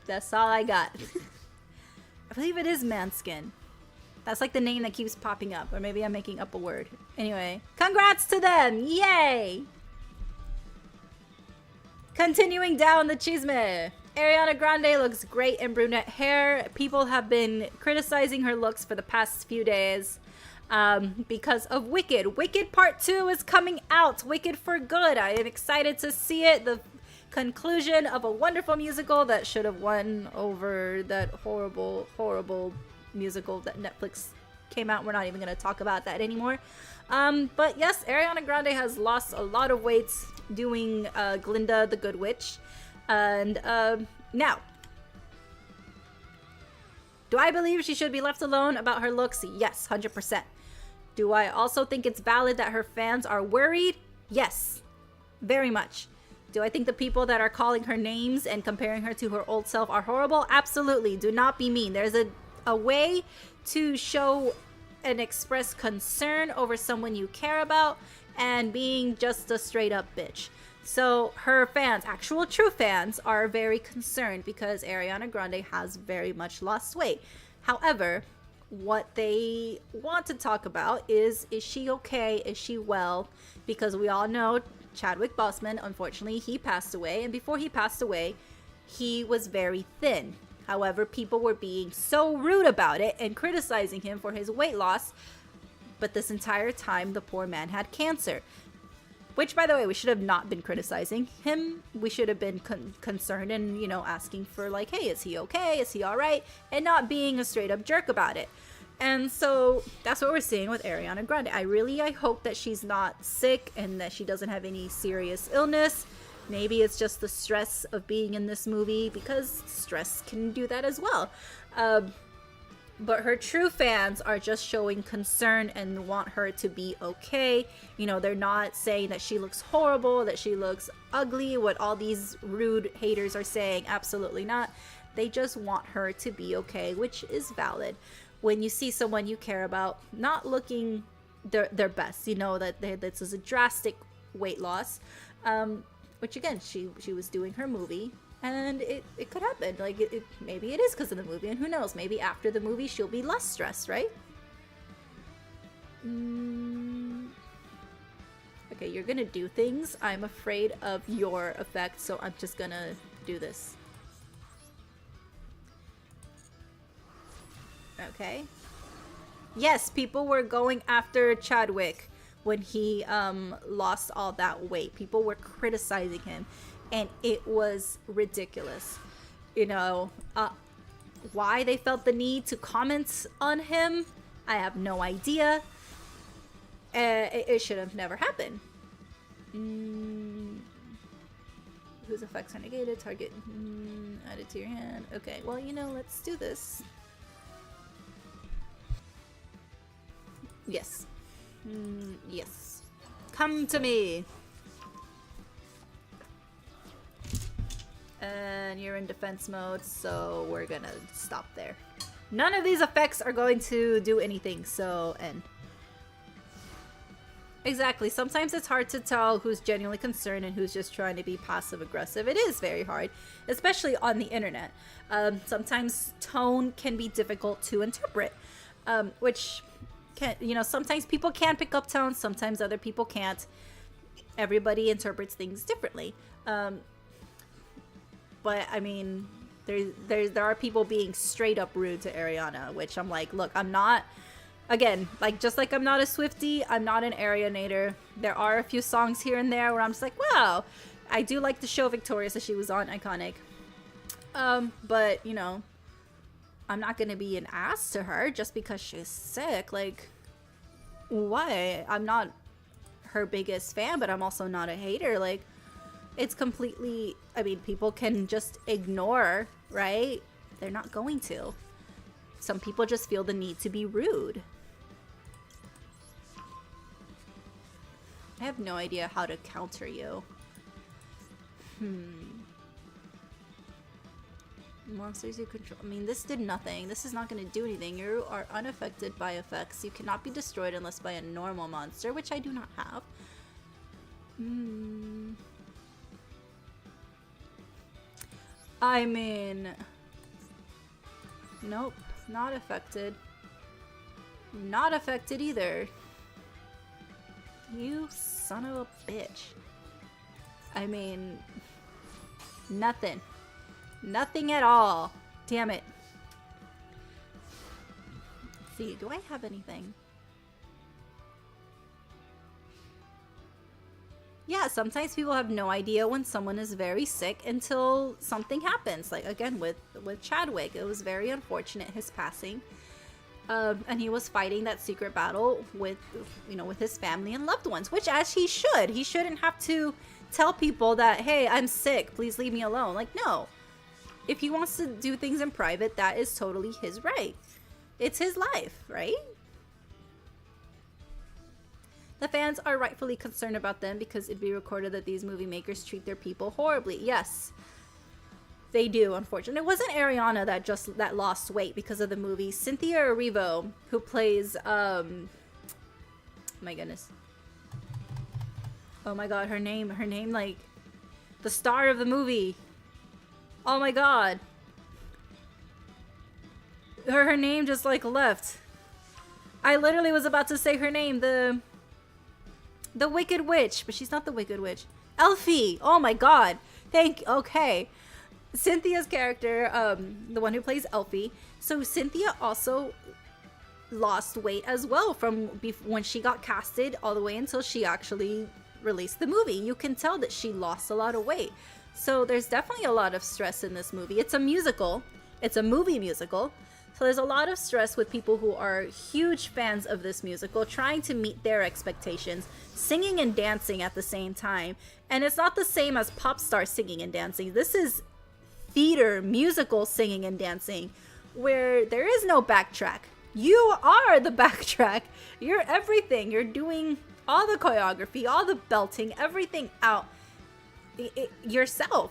that's all I got. I believe it is Manskin. That's like the name that keeps popping up, or maybe I'm making up a word. Anyway, congrats to them! Yay! Continuing down the chisme. Ariana Grande looks great in brunette hair. People have been criticizing her looks for the past few days because of Wicked. Wicked Part 2 is coming out. Wicked for Good. I am excited to see it. The conclusion of a wonderful musical that should have won over that horrible, horrible musical that Netflix came out. We're not even going to talk about that anymore. But yes, Ariana Grande has lost a lot of weight doing Glinda the Good Witch. And now, do I believe she should be left alone about her looks? Yes, 100%. Do I also think it's valid that her fans are worried? Yes, very much. Do I think the people that are calling her names and comparing her to her old self are horrible? Absolutely. Do not be mean. There's a way to show and express concern over someone you care about and being just a straight up bitch. So her fans, actual true fans, are very concerned because Ariana Grande has very much lost weight. However, what they want to talk about is she okay? Is she well? Because we all know Chadwick Boseman, unfortunately, he passed away. And before he passed away, he was very thin. However, people were being so rude about it and criticizing him for his weight loss. But this entire time, the poor man had cancer. Which, by the way, we should have not been criticizing him. We should have been concerned and, asking for like, hey, is he okay? Is he all right? And not being a straight up jerk about it. And so that's what we're seeing with Ariana Grande. I hope that she's not sick and that she doesn't have any serious illness. Maybe it's just the stress of being in this movie, because stress can do that as well. But her true fans are just showing concern and want her to be okay. They're not saying that she looks horrible, that she looks ugly, what all these rude haters are saying. Absolutely not. They just want her to be okay, which is valid. When you see someone you care about not looking their best, that this is a drastic weight loss. Which again, she was doing her movie. And it could happen. Like, maybe it is because of the movie, and who knows? Maybe after the movie, she'll be less stressed, right? Okay, you're gonna do things. I'm afraid of your effect, so I'm just gonna do this. Okay. Yes, people were going after Chadwick when he lost all that weight. People were criticizing him. And it was ridiculous. Why they felt the need to comment on him, I have no idea. It should have never happened. Whose effects are negated? Target added to your hand. Okay, well, let's do this. Yes. Yes. Come to me. And you're in defense mode, so we're gonna stop there. None of these effects are going to do anything, so end. Exactly. Sometimes it's hard to tell who's genuinely concerned and who's just trying to be passive aggressive. It is very hard, especially on the internet. Sometimes tone can be difficult to interpret, which can, sometimes people can pick up tone, sometimes other people can't. Everybody interprets things differently. but I mean, there are people being straight up rude to Ariana, which I'm like, look, I'm not, again, like, just like I'm not a Swiftie, I'm not an Arianator. There are a few songs here and there where I'm just like, wow, I do like the show Victorious that she was on, iconic. But, you know, I'm not gonna be an ass to her just because she's sick. Like, why? I'm not her biggest fan, but I'm also not a hater. Like, it's completely, I mean, people can just ignore, right? They're not going to. Some people just feel the need to be rude. I have no idea how to counter you. Monsters you control. I mean, this did nothing. This is not going to do anything. You are unaffected by effects. You cannot be destroyed unless by a normal monster, which I do not have. I mean... Nope. Not affected. Not affected either. You son of a bitch. I mean... Nothing. Nothing at all. Damn it. Let's see, do I have anything? Yeah, sometimes people have no idea when someone is very sick until something happens. Like, again, with Chadwick, it was very unfortunate, his passing. And he was fighting that secret battle with, you know, with his family and loved ones, which as he should. He shouldn't have to tell people that, hey, I'm sick, please leave me alone. Like, no. If he wants to do things in private, that is totally his right. It's his life, right? The fans are rightfully concerned about them because it'd be recorded that these movie makers treat their people horribly. Yes, they do, unfortunately. It wasn't Ariana that lost weight because of the movie. Cynthia Erivo, who plays, my goodness. Oh my god, her name, like, the star of the movie. Oh my god. Her name just, like, left. I literally was about to say her name, the Wicked Witch, but she's not the Wicked Witch. Elfie! Oh my god. Okay. Cynthia's character, the one who plays Elfie. So Cynthia also lost weight as well from when she got casted all the way until she actually released the movie. You can tell that she lost a lot of weight. So there's definitely a lot of stress in this movie. It's a musical. It's a movie musical. So there's a lot of stress with people who are huge fans of this musical, trying to meet their expectations, singing and dancing at the same time. And it's not the same as pop star singing and dancing. This is theater, musical singing and dancing, where there is no backtrack. You are the backtrack. You're everything. You're doing all the choreography, all the belting, everything out yourself.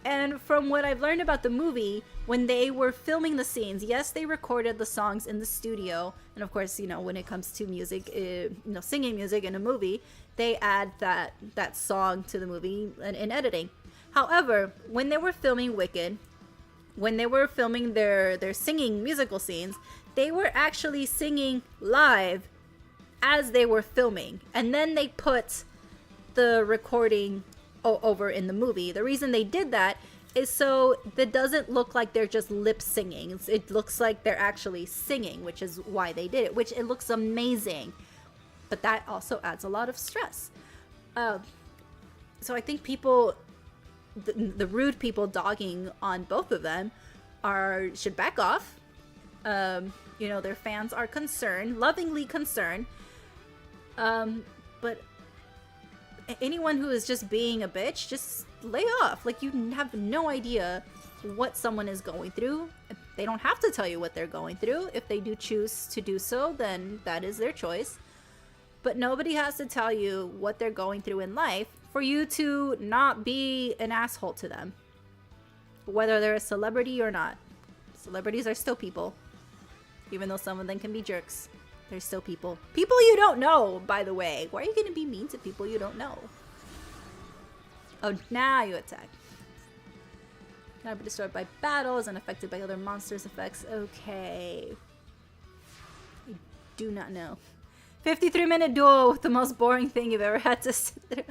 And from what I've learned about the movie, when they were filming the scenes, yes, they recorded the songs in the studio. And of course, you know, when it comes to music, you know, singing music in a movie, they add that song to the movie in editing. However, when they were filming Wicked, when they were filming their singing musical scenes, they were actually singing live as they were filming. And then they put the recording over in the movie. The reason they did that is so that doesn't look like they're just lip singing. It looks like they're actually singing, which is why they did it, which it looks amazing. But that also adds a lot of stress. So I think people, the rude people dogging on both of them should back off. You know, their fans are concerned, lovingly concerned. But anyone who is just being a bitch, just lay off. Like, you have no idea what someone is going through. They don't have to tell you what they're going through. If they do choose to do so, then that is their choice. But nobody has to tell you what they're going through in life for you to not be an asshole to them. Whether they're a celebrity or not. Celebrities are still people. Even though some of them can be jerks. They're still people. People you don't know, by the way. Why are you going to be mean to people you don't know? Oh, now you attack. Cannot be destroyed by battles and affected by other monsters' effects. Okay. I do not know. 53-minute duel with the most boring thing you've ever had to sit through.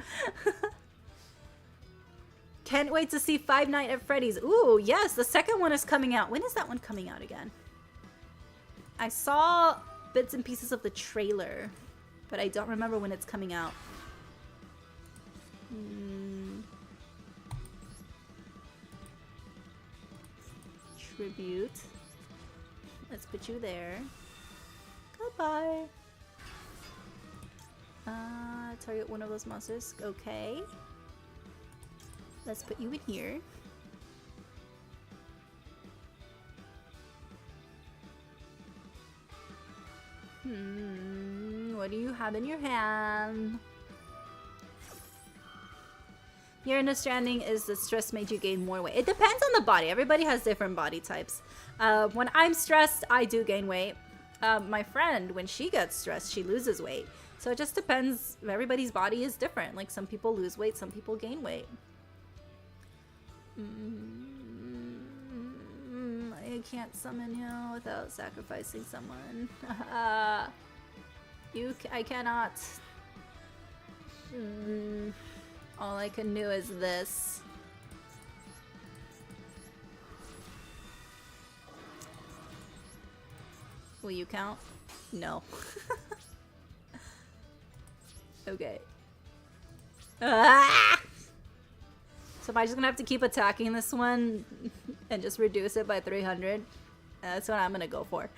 Can't wait to see Five Nights at Freddy's. Ooh, yes, the second one is coming out. When is that one coming out again? I saw bits and pieces of the trailer, but I don't remember when it's coming out. Tribute. Let's put you there. Goodbye. Target one of those monsters. Okay. Let's put you in here. What do you have in your hand? Your understanding is that stress made you gain more weight. It depends on the body. Everybody has different body types. When I'm stressed, I do gain weight. My friend, when she gets stressed, she loses weight. So it just depends. Everybody's body is different. Like some people lose weight, some people gain weight. I can't summon you without sacrificing someone. I cannot. All I can do is this. Will you count? No. Okay. Ah! So am I just gonna have to keep attacking this one and just reduce it by 300? That's what I'm gonna go for.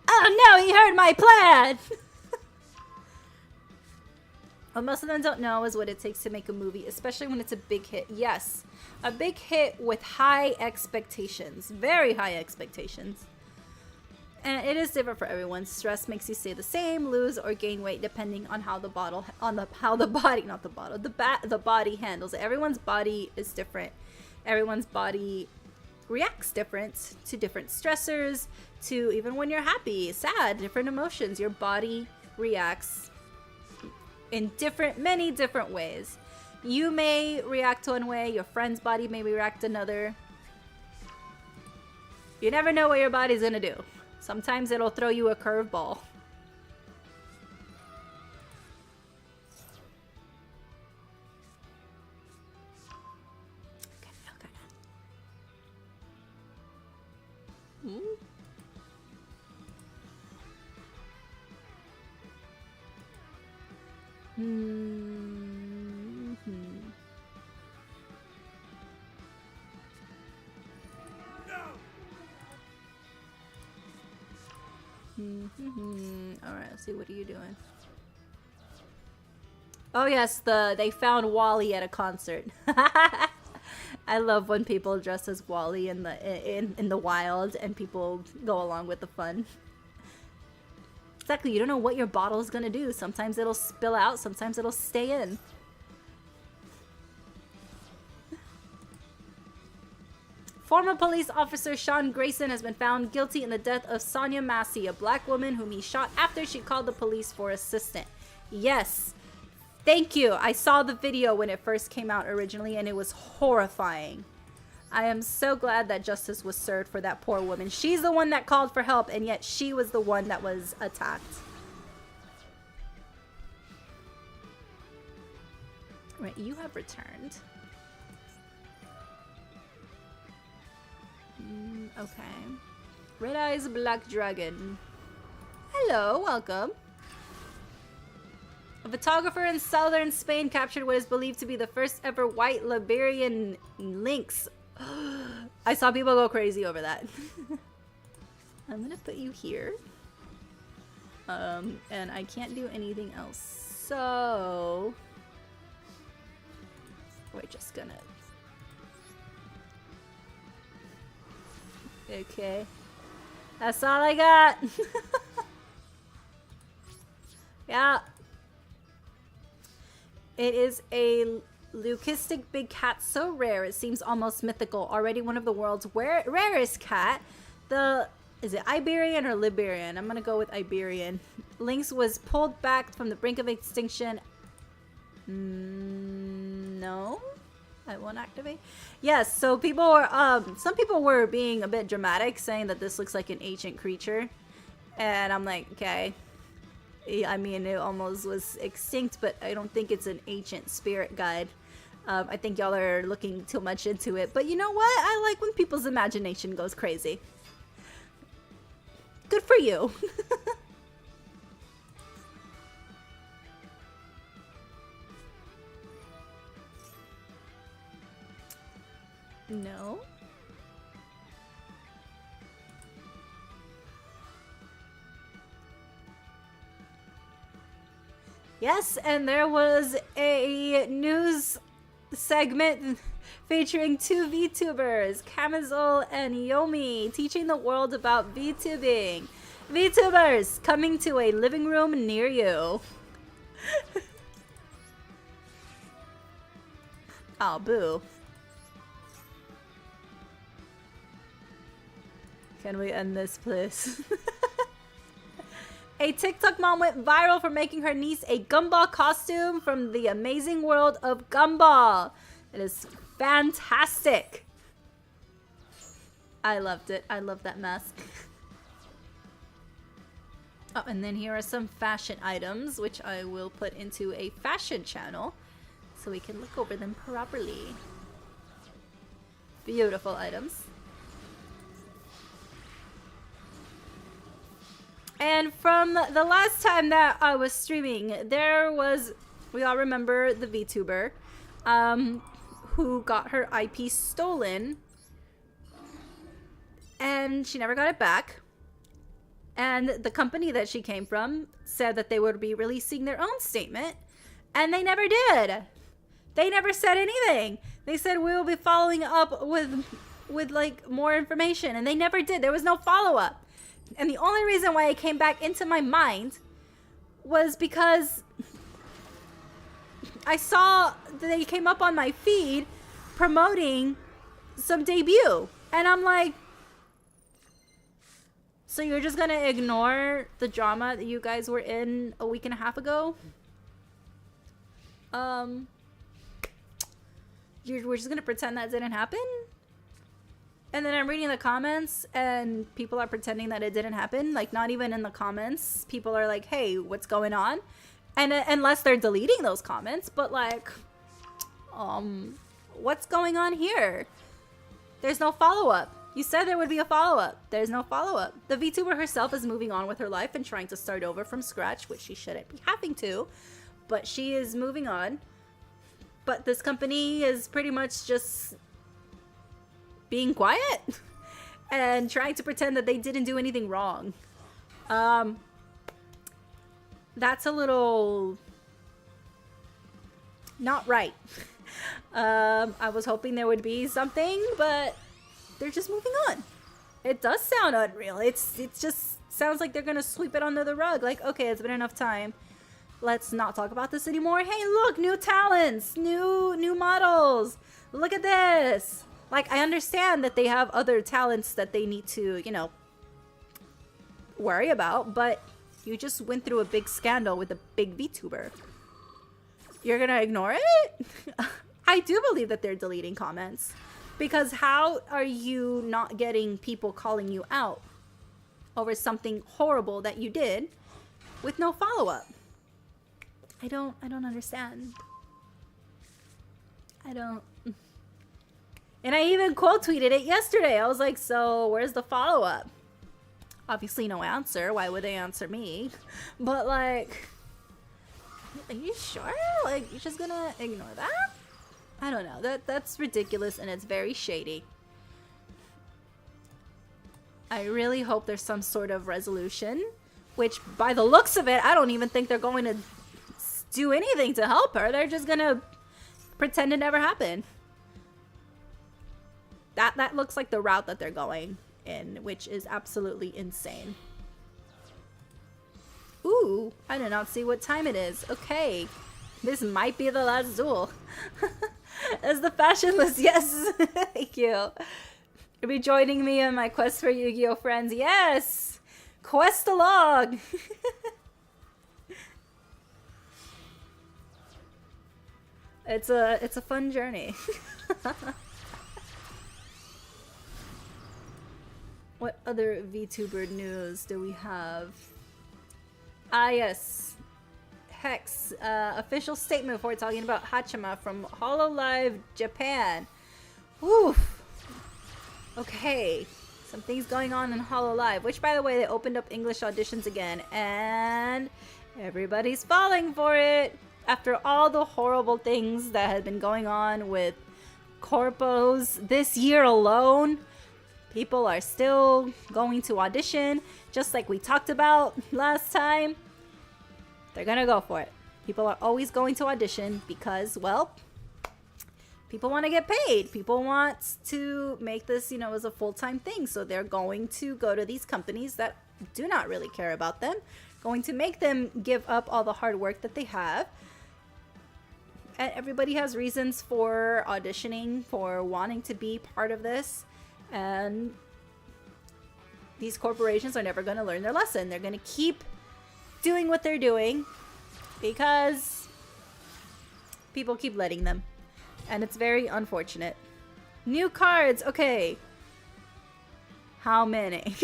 Oh no, he heard my plan! What most of them don't know is what it takes to make a movie, especially when it's a big hit. Yes, a big hit with high expectations, very high expectations. And it is different for everyone. Stress makes you stay the same, lose or gain weight depending on how the body handles it. Everyone's body is different. Everyone's body reacts different to different stressors, to even when you're happy, sad, different emotions. Your body reacts in many different ways. You may react one way, your friend's body may react another. You never know what your body's gonna do. Sometimes it'll throw you a curveball. Okay. Alright, let's see, what are you doing? Oh yes, they found Wally at a concert. I love when people dress as Wally in the wild and people go along with the fun. Exactly, you don't know what your bottle is gonna do. Sometimes it'll spill out, sometimes it'll stay in. Former police officer Sean Grayson has been found guilty in the death of Sonia Massey, a black woman whom he shot after she called the police for assistance. Yes. Thank you. I saw the video when it first came out originally and it was horrifying. I am so glad that justice was served for that poor woman. She's the one that called for help and yet she was the one that was attacked. Right, you have returned. Okay. Red Eyes Black Dragon. Hello, welcome. A photographer in southern Spain captured what is believed to be the first ever white Liberian lynx. I saw people go crazy over that. I'm gonna put you here. And I can't do anything else. So we're just gonna... Okay. That's all I got. Yeah. It is a leucistic big cat so rare it seems almost mythical. Already one of the world's rarest cat. Is it Iberian or Liberian? I'm gonna go with Iberian. Lynx was pulled back from the brink of extinction. No. I won't activate. Yes, so people were some people were being a bit dramatic, saying that this looks like an ancient creature. And I'm like, okay. I mean, it almost was extinct, but I don't think it's an ancient spirit guide. I think y'all are looking too much into it. But you know what? I like when people's imagination goes crazy. Good for you. No. Yes, and there was a news segment featuring two VTubers, Camisole and Yomi, teaching the world about VTubing. VTubers coming to a living room near you. Oh, boo. Can we end this, please? A TikTok mom went viral for making her niece a Gumball costume from the amazing world of Gumball. It is fantastic. I loved it. I love that mask. Oh, and then here are some fashion items, which I will put into a fashion channel so we can look over them properly. Beautiful items. And from the last time that I was streaming, there was, we all remember the VTuber who got her IP stolen and she never got it back. And the company that she came from said that they would be releasing their own statement, and they never did. They never said anything. They said we will be following up with like more information, and they never did. There was no follow-up. And the only reason why it came back into my mind was because I saw that they came up on my feed promoting some debut. And I'm like, so you're just gonna ignore the drama that you guys were in a week and a half ago? We're just gonna pretend that didn't happen? And then I'm reading the comments and people are pretending that it didn't happen. Like, not even in the comments. People are like, hey, what's going on? And unless they're deleting those comments, but like, what's going on here? There's no follow-up. You said there would be a follow-up. There's no follow-up. The VTuber herself is moving on with her life and trying to start over from scratch, which she shouldn't be having to, but she is moving on. But this company is pretty much just being quiet and trying to pretend that they didn't do anything wrong. That's a little not right. I was hoping there would be something, but they're just moving on. It does sound unreal. It just sounds like they're gonna sweep it under the rug. Like, okay, it's been enough time. Let's not talk about this anymore. Hey, look, new talents, new models. Look at this. Like, I understand that they have other talents that they need to, you know, worry about, but you just went through a big scandal with a big VTuber. You're gonna ignore it? I do believe that they're deleting comments. Because how are you not getting people calling you out over something horrible that you did with no follow-up? I don't understand. I don't... And I even quote tweeted it yesterday. I was like, so where's the follow-up? Obviously no answer. Why would they answer me? But like, are you sure? Like, you're just gonna ignore that? I don't know. That's ridiculous and it's very shady. I really hope there's some sort of resolution, which by the looks of it, I don't even think they're going to do anything to help her. They're just gonna pretend it never happened. That looks like the route that they're going in, which is absolutely insane. Ooh, I did not see what time it is. Okay, this might be the last duel. As the fashion list, yes. Thank you. You'll be joining me on my quest for Yu-Gi-Oh friends. Yes, quest along. It's a fun journey. What other VTuber news do we have? Ah, yes. Hex, official statement before talking about Hachima from Hololive Japan. Oof. Okay, some things going on in Hololive, which by the way, they opened up English auditions again, and everybody's falling for it. After all the horrible things that had been going on with corpos this year alone, people are still going to audition, just like we talked about last time. They're gonna go for it. People are always going to audition because, well, people want to get paid. People want to make this, you know, as a full-time thing. So they're going to go to these companies that do not really care about them, going to make them give up all the hard work that they have. And everybody has reasons for auditioning, for wanting to be part of this. And these corporations are never going to learn their lesson. They're going to keep doing what they're doing because people keep letting them. And it's very unfortunate. New cards. Okay. How many?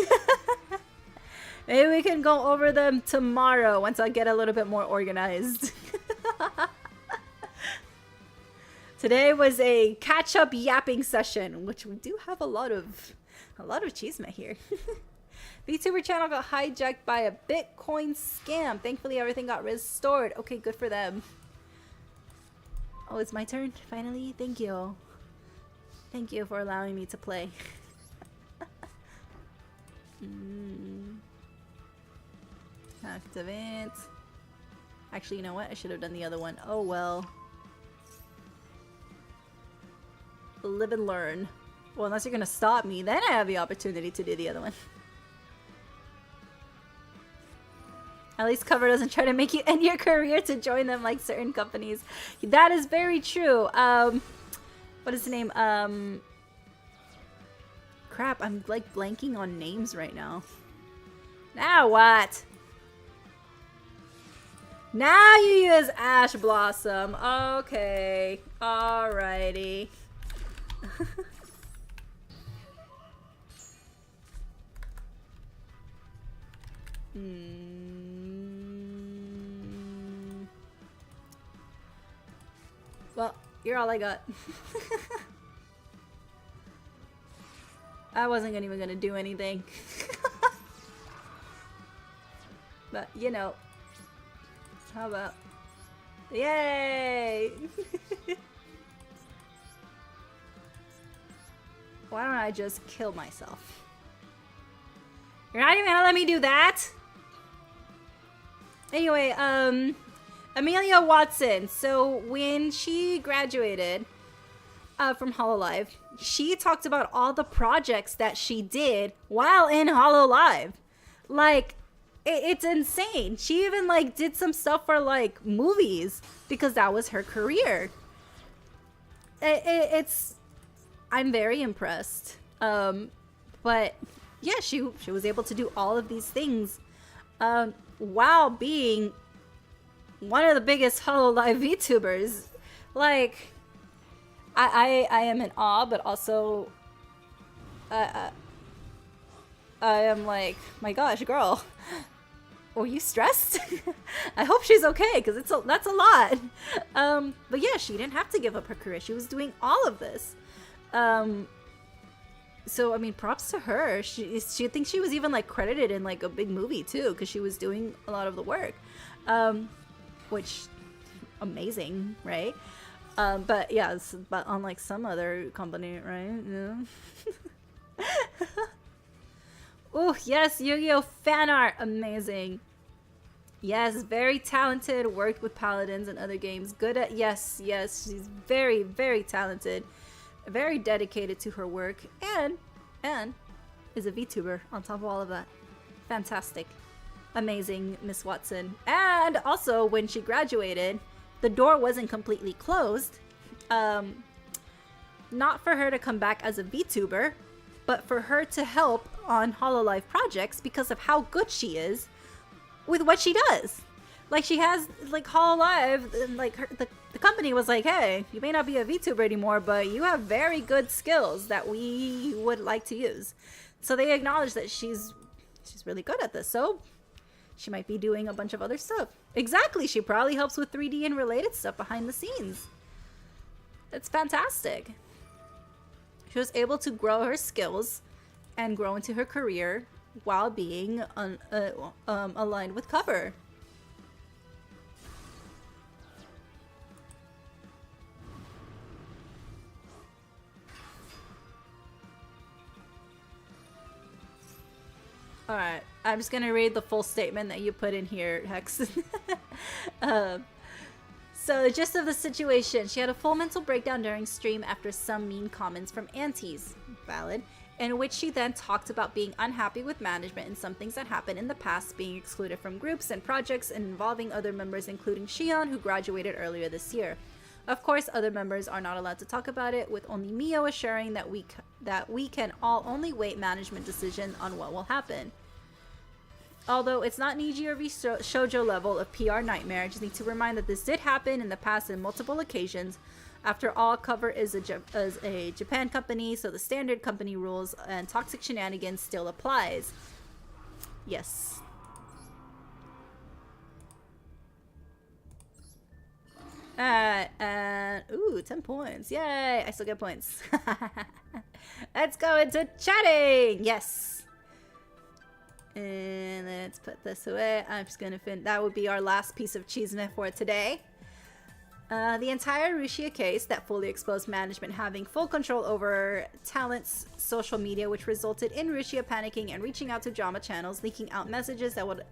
Maybe we can go over them tomorrow once I get a little bit more organized. Today was a catch-up yapping session, which we do have a lot of chisme here. VTuber channel got hijacked by a Bitcoin scam. Thankfully, everything got restored. Okay, good for them. Oh, it's my turn? Finally? Thank you. Thank you for allowing me to play. Activate. Actually, you know what? I should have done the other one. Oh, well. Live and learn. Well, unless you're gonna stop me, then I have the opportunity to do the other one. At least cover doesn't try to make you end your career to join them like certain companies. That is very true. What is the name? Crap, I'm like blanking on names right now. Now what? Now you use Ash Blossom. Okay. Alrighty. Well, you're all I got. I wasn't even gonna do anything. But, you know. How about... Yay! Why don't I just kill myself? You're not even gonna let me do that? Anyway, Amelia Watson. So when she graduated from Hololive, she talked about all the projects that she did while in Hololive. Like, it's insane. She even like did some stuff for like movies because that was her career. It's I'm very impressed. But yeah, she was able to do all of these things while being one of the biggest Hololive VTubers. Like, I am in awe, but also I am like, my gosh, girl, were you stressed? I hope she's okay, because that's a lot. But yeah, she didn't have to give up her career. She was doing all of this. So I mean, props to her. She thinks she was even like credited in like a big movie too, because she was doing a lot of the work. Which amazing, right? But yeah, but unlike some other company, right? Yeah. Oh yes, Yu-Gi-Oh fan art, amazing. Yes, very talented. Worked with paladins and other games. Good at yes, she's very, very talented. Very dedicated to her work, and is a VTuber on top of all of that. Fantastic. Amazing, Miss Watson. And also, when she graduated, the door wasn't completely closed. Not for her to come back as a VTuber, but for her to help on Hololive projects because of how good she is with what she does. Like, she has, like, Hololive, and, like, the company was like, hey, you may not be a VTuber anymore, but you have very good skills that we would like to use. So they acknowledge that she's really good at this, so she might be doing a bunch of other stuff. Exactly, she probably helps with 3D and related stuff behind the scenes. It's fantastic. She was able to grow her skills and grow into her career while being aligned with cover. Alright, I'm just gonna read the full statement that you put in here, Hex. So, the gist of the situation, she had a full mental breakdown during stream after some mean comments from aunties, valid, in which she then talked about being unhappy with management and some things that happened in the past, being excluded from groups and projects and involving other members, including Shion, who graduated earlier this year. Of course, other members are not allowed to talk about it, with only Mio assuring that we can all only wait management decision on what will happen. Although it's not Yugioh v Shoujo level of PR nightmare, I just need to remind that this did happen in the past in multiple occasions. After all, Cover is a Japan company, so the standard company rules and toxic shenanigans still applies. Yes. Ooh, 10 points. Yay, I still get points. Let's go into chatting. Yes. And let's put this away. I'm just gonna that would be our last piece of cheeseman for today. The entire Rushia case that fully exposed management having full control over talent's social media, which resulted in Rushia panicking and reaching out to drama channels, leaking out messages that would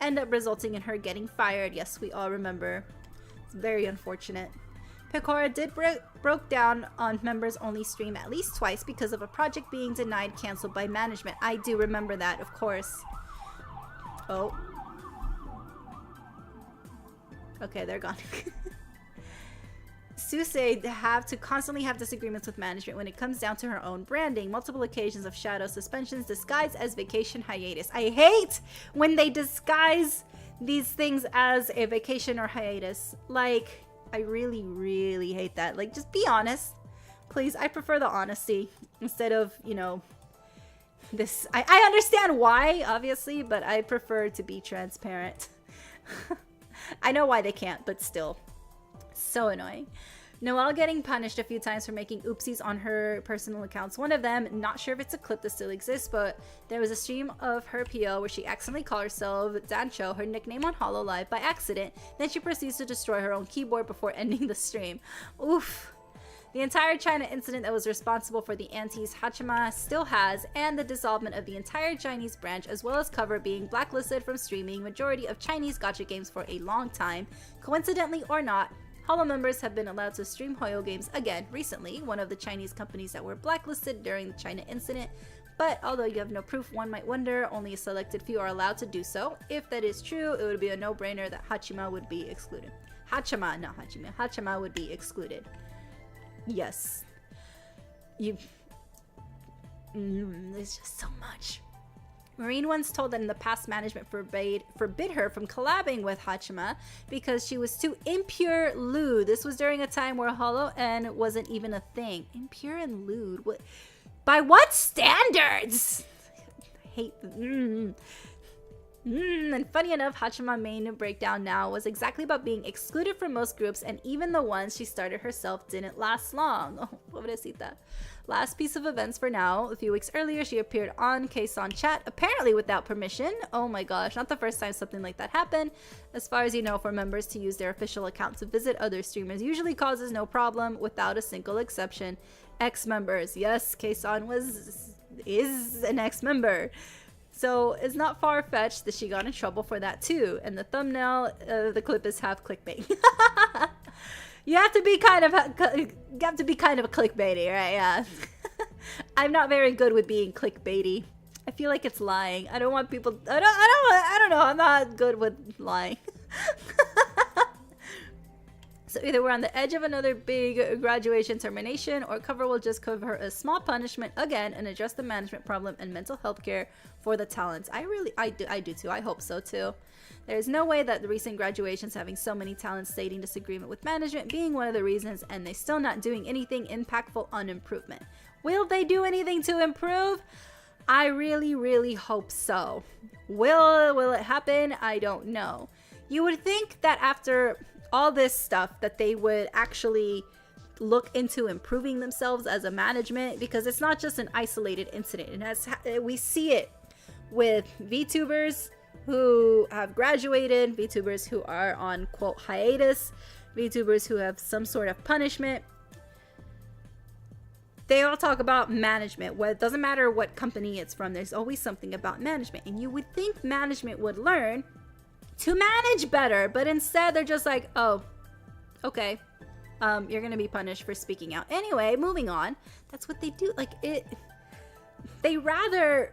end up resulting in her getting fired. Yes, we all remember. It's very unfortunate. Pecora did broke down on members only stream at least twice because of a project being denied, canceled by management. I do remember that, of course. Oh. Okay, they're gone. Susei have to constantly have disagreements with management when it comes down to her own branding. Multiple occasions of shadow suspensions disguised as vacation hiatus. I hate when they disguise these things as a vacation or hiatus. Like, I really, really hate that. Like, just be honest. Please, I prefer the honesty instead of, you know, this. I understand why, obviously, but I prefer to be transparent. I know why they can't, but still. So annoying. Noelle getting punished a few times for making oopsies on her personal accounts. One of them, not sure if it's a clip that still exists, but there was a stream of her PO where she accidentally called herself Dancho, her nickname on HoloLive, by accident. Then she proceeds to destroy her own keyboard before ending the stream. Oof. The entire China incident that was responsible for the anti's Hachima still has, and the dissolvement of the entire Chinese branch, as well as Cover being blacklisted from streaming majority of Chinese gacha games for a long time. Coincidentally or not, Holo members have been allowed to stream Hoyo games again recently, one of the Chinese companies that were blacklisted during the China incident. But although you have no proof, one might wonder, only a selected few are allowed to do so. If that is true, it would be a no-brainer that Hachima would be excluded. Hachima, not Hachima. Hachima would be excluded. Yes. There's just so much. Marine once told that in the past management forbid her from collabing with Hachima because she was too impure lewd. This was during a time where Holo N wasn't even a thing. Impure and lewd? What? By what standards? I hate... And funny enough, Hachima's main breakdown now was exactly about being excluded from most groups, and even the ones she started herself didn't last long. Oh, pobrecita. Last piece of events for now. A few weeks earlier, she appeared on K-San chat, apparently without permission. Oh my gosh, not the first time something like that happened. As far as you know, for members to use their official account to visit other streamers usually causes no problem, without a single exception. Ex-members. Yes, K-San is an ex-member. So it's not far-fetched that she got in trouble for that too. And the thumbnail of the clip is half clickbait. You have to be kind of a clickbaity, right? Yeah. I'm not very good with being clickbaity. I feel like it's lying. I don't want people. I don't know. I'm not good with lying. So either we're on the edge of another big graduation termination, or Cover will just cover a small punishment again and address the management problem and mental health care for the talents. I do too. I hope so too. There's no way that the recent graduations having so many talents stating disagreement with management being one of the reasons, and they still not doing anything impactful on improvement. Will they do anything to improve? I really, really hope so. Will it happen? I don't know. You would think that after all this stuff that they would actually look into improving themselves as a management, because it's not just an isolated incident. We see it with VTubers who have graduated, VTubers who are on quote hiatus, VTubers who have some sort of punishment. They all talk about management. Well, it doesn't matter what company it's from, there's always something about management. And you would think management would learn to manage better, but instead they're just like, oh, okay, you're gonna be punished for speaking out. Anyway, moving on. That's what they do. Like, they rather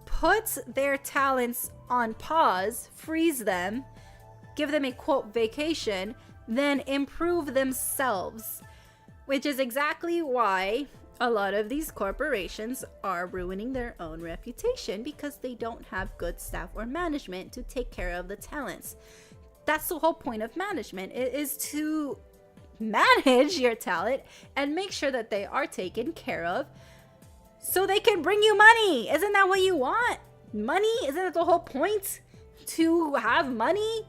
put their talents on pause, freeze them, give them a quote vacation, than improve themselves. Which is exactly why a lot of these corporations are ruining their own reputation, because they don't have good staff or management to take care of the talents. That's the whole point of management. It is to manage your talent and make sure that they are taken care of so they can bring you money. Isn't that what you want? Money? Isn't that the whole point? To have money?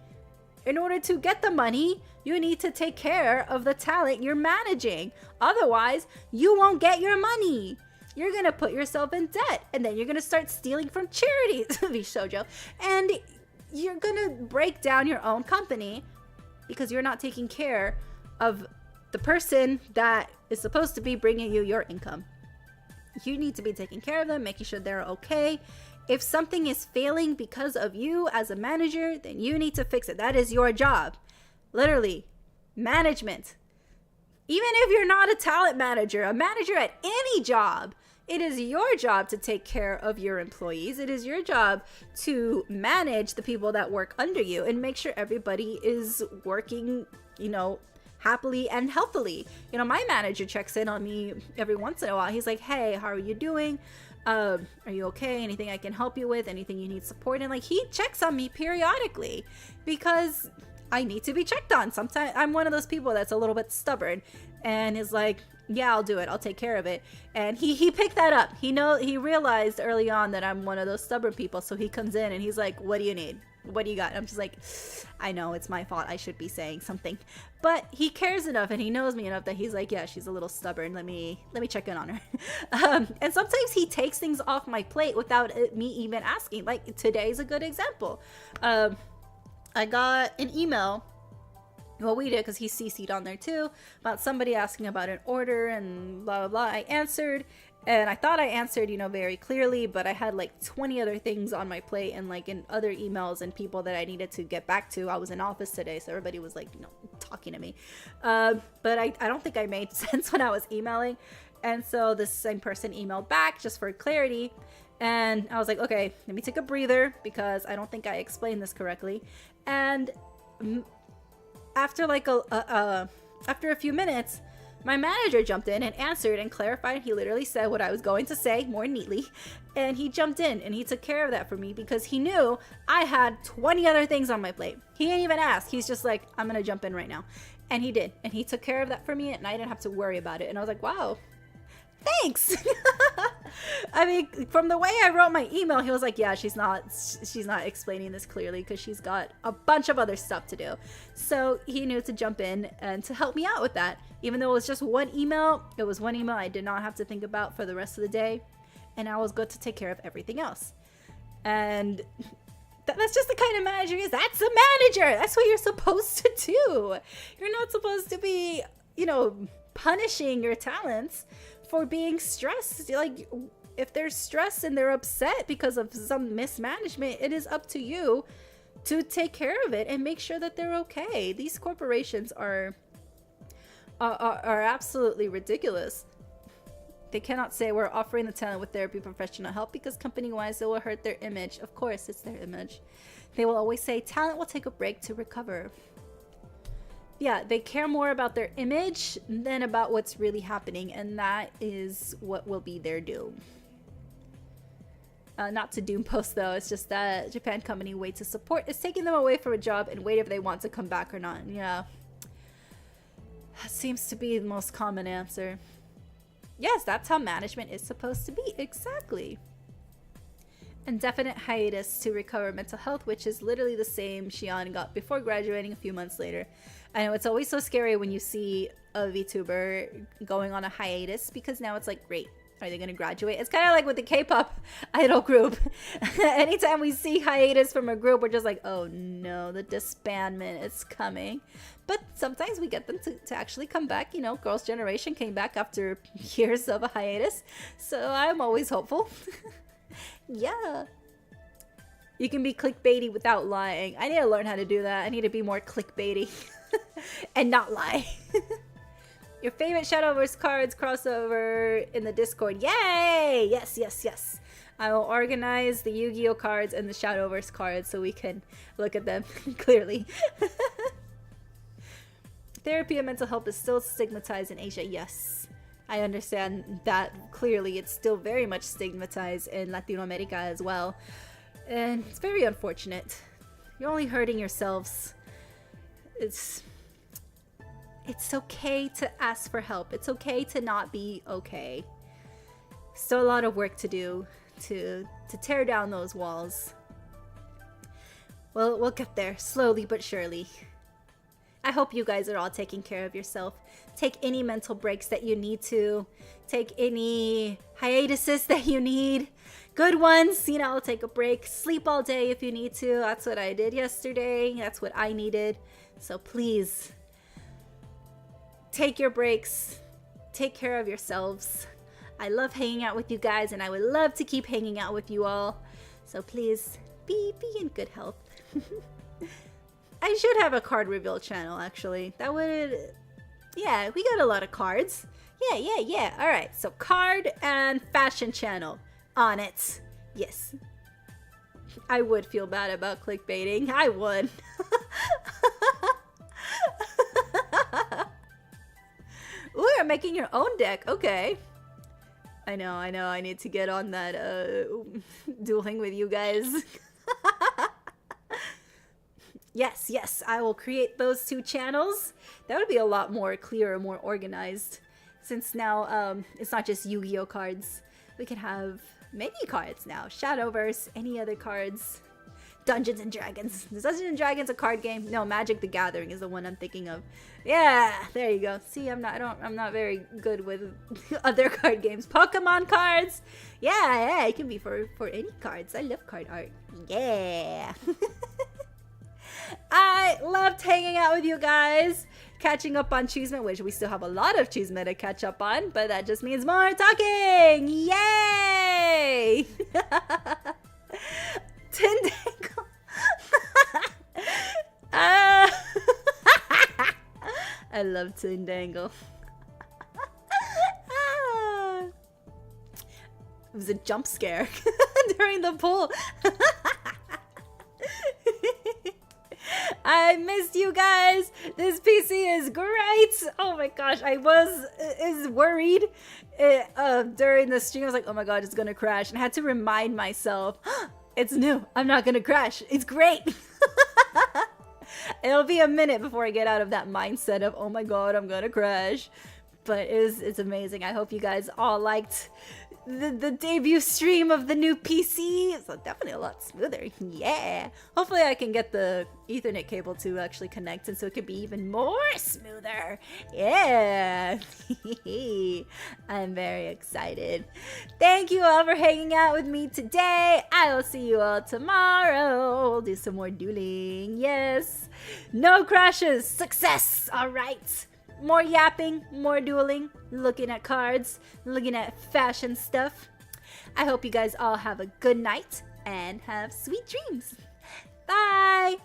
In order to get the money, you need to take care of the talent you're managing. Otherwise, you won't get your money. You're gonna put yourself in debt, and then you're gonna start stealing from charities, Yugioh, and you're gonna break down your own company because you're not taking care of the person that is supposed to be bringing you your income. You need to be taking care of them, making sure they're okay. If something is failing because of you as a manager, then you need to fix it. That is your job. Literally, management. Even if you're not a talent manager, a manager at any job, it is your job to take care of your employees. It is your job to manage the people that work under you and make sure everybody is working, happily and healthily. My manager checks in on me every once in a while. He's like, hey, how are you doing? Are you okay? Anything I can help you with? Anything you need support in? Like, he checks on me periodically because I need to be checked on. Sometimes I'm one of those people that's a little bit stubborn and is like, yeah, I'll do it. I'll take care of it. And he picked that up. He realized early on that I'm one of those stubborn people. So he comes in and he's like, what do you need? What do you got? And I'm just like, I know it's my fault. I should be saying something. But he cares enough and he knows me enough that he's like, yeah, she's a little stubborn. Let me check in on her. And sometimes he takes things off my plate without me even asking. Like, today's a good example. I got an email. Well, we did, because he's CC'd on there too, about somebody asking about an order and blah, blah, blah. I answered, and I thought I answered, very clearly, but I had like 20 other things on my plate and like in other emails and people that I needed to get back to. I was in office today, so everybody was like, talking to me. But I don't think I made sense when I was emailing. And so this same person emailed back just for clarity. And I was like, okay, let me take a breather because I don't think I explained this correctly. And after like after a few minutes, my manager jumped in and answered and clarified. He literally said what I was going to say more neatly, and he jumped in and he took care of that for me because he knew I had 20 other things on my plate. He didn't even ask. He's just like, I'm gonna jump in right now. And he did, and he took care of that for me, and I didn't have to worry about it. And I was like, wow, thanks. I mean, from the way I wrote my email, he was like, yeah, she's not explaining this clearly because she's got a bunch of other stuff to do. So he knew to jump in and to help me out with that. Even though it was just one email, it was one email I did not have to think about for the rest of the day, and I was good to take care of everything else. And that's just the kind of manager he is. That's a manager. That's what you're supposed to do. You're not supposed to be, punishing your talents for being stressed. Like, if there's stress and they're upset because of some mismanagement, it is up to you to take care of it and make sure that they're okay. These corporations are absolutely ridiculous. They cannot say we're offering the talent with therapy professional help because company-wise it will hurt their image. Of course, it's their image. They will always say talent will take a break to recover. Yeah, they care more about their image than about what's really happening, and that is what will be their doom. Not to doom post though, it's just that Japan company way to support is taking them away from a job and wait if they want to come back or not. Yeah, that seems to be the most common answer. Yes, that's how management is supposed to be. Exactly. Indefinite hiatus to recover mental health, which is literally the same Xian got before graduating a few months later. I know it's always so scary when you see a VTuber going on a hiatus, because now it's like, great, are they going to graduate? It's kind of like with the K-pop idol group. Anytime we see hiatus from a group, we're just like, oh no, the disbandment is coming. But sometimes we get them to actually come back. You know, Girls' Generation came back after years of a hiatus, so I'm always hopeful. Yeah. You can be clickbaity without lying. I need to learn how to do that. I need to be more clickbaity and not lie. Your favorite Shadowverse cards crossover in the Discord. Yay! Yes, yes, yes. I will organize the Yu-Gi-Oh cards and the Shadowverse cards so we can look at them clearly. Therapy and mental health is still stigmatized in Asia. Yes. I understand that clearly. It's still very much stigmatized in Latin America as well. And it's very unfortunate. You're only hurting yourselves. It's okay to ask for help. It's okay to not be okay. Still a lot of work to do to tear down those walls. Well, we'll get there slowly but surely. I hope you guys are all taking care of yourself. Take any mental breaks that you need to. Take any hiatuses that you need. Good ones, you know, take a break. Sleep all day if you need to. That's what I did yesterday. That's what I needed. So please, take your breaks. Take care of yourselves. I love hanging out with you guys, and I would love to keep hanging out with you all. So please, be in good health. I should have a card reveal channel, actually. That would... Yeah, we got a lot of cards. Yeah. Alright, so card and fashion channel. On it. Yes. I would feel bad about clickbaiting. I would. Ooh, you're making your own deck. Okay. I know. I need to get on that dueling with you guys. Yes, I will create those two channels. That would be a lot more clear, more organized. Since now, it's not just Yu-Gi-Oh cards. We can have many cards now. Shadowverse, any other cards. Dungeons and Dragons. Is Dungeons and Dragons a card game? No, Magic the Gathering is the one I'm thinking of. Yeah, there you go. See, I'm not very good with other card games. Pokemon cards. Yeah, it can be for any cards. I love card art. Yeah. I loved hanging out with you guys, catching up on Choosement, which we still have a lot of Choosement to catch up on, but that just means more talking! Yay! Tindangle. I love Tindangle. It was a jump scare during the pool. I missed you guys. This PC is great. Oh my gosh, I was worried during the stream. I was like, oh my god, it's gonna crash, and I had to remind myself, it's new. I'm not gonna crash. It's great. It'll be a minute before I get out of that mindset of, oh my god, I'm gonna crash. But it's amazing. I hope you guys all liked the debut stream of the new PC. It's definitely a lot smoother. Yeah. Hopefully I can get the Ethernet cable to actually connect, and so it could be even more smoother. Yeah. I'm very excited. Thank you all for hanging out with me today. I will see you all tomorrow. We'll do some more dueling. Yes. No crashes. Success. All right. More yapping, more dueling, looking at cards, looking at fashion stuff. I hope you guys all have a good night and have sweet dreams. Bye!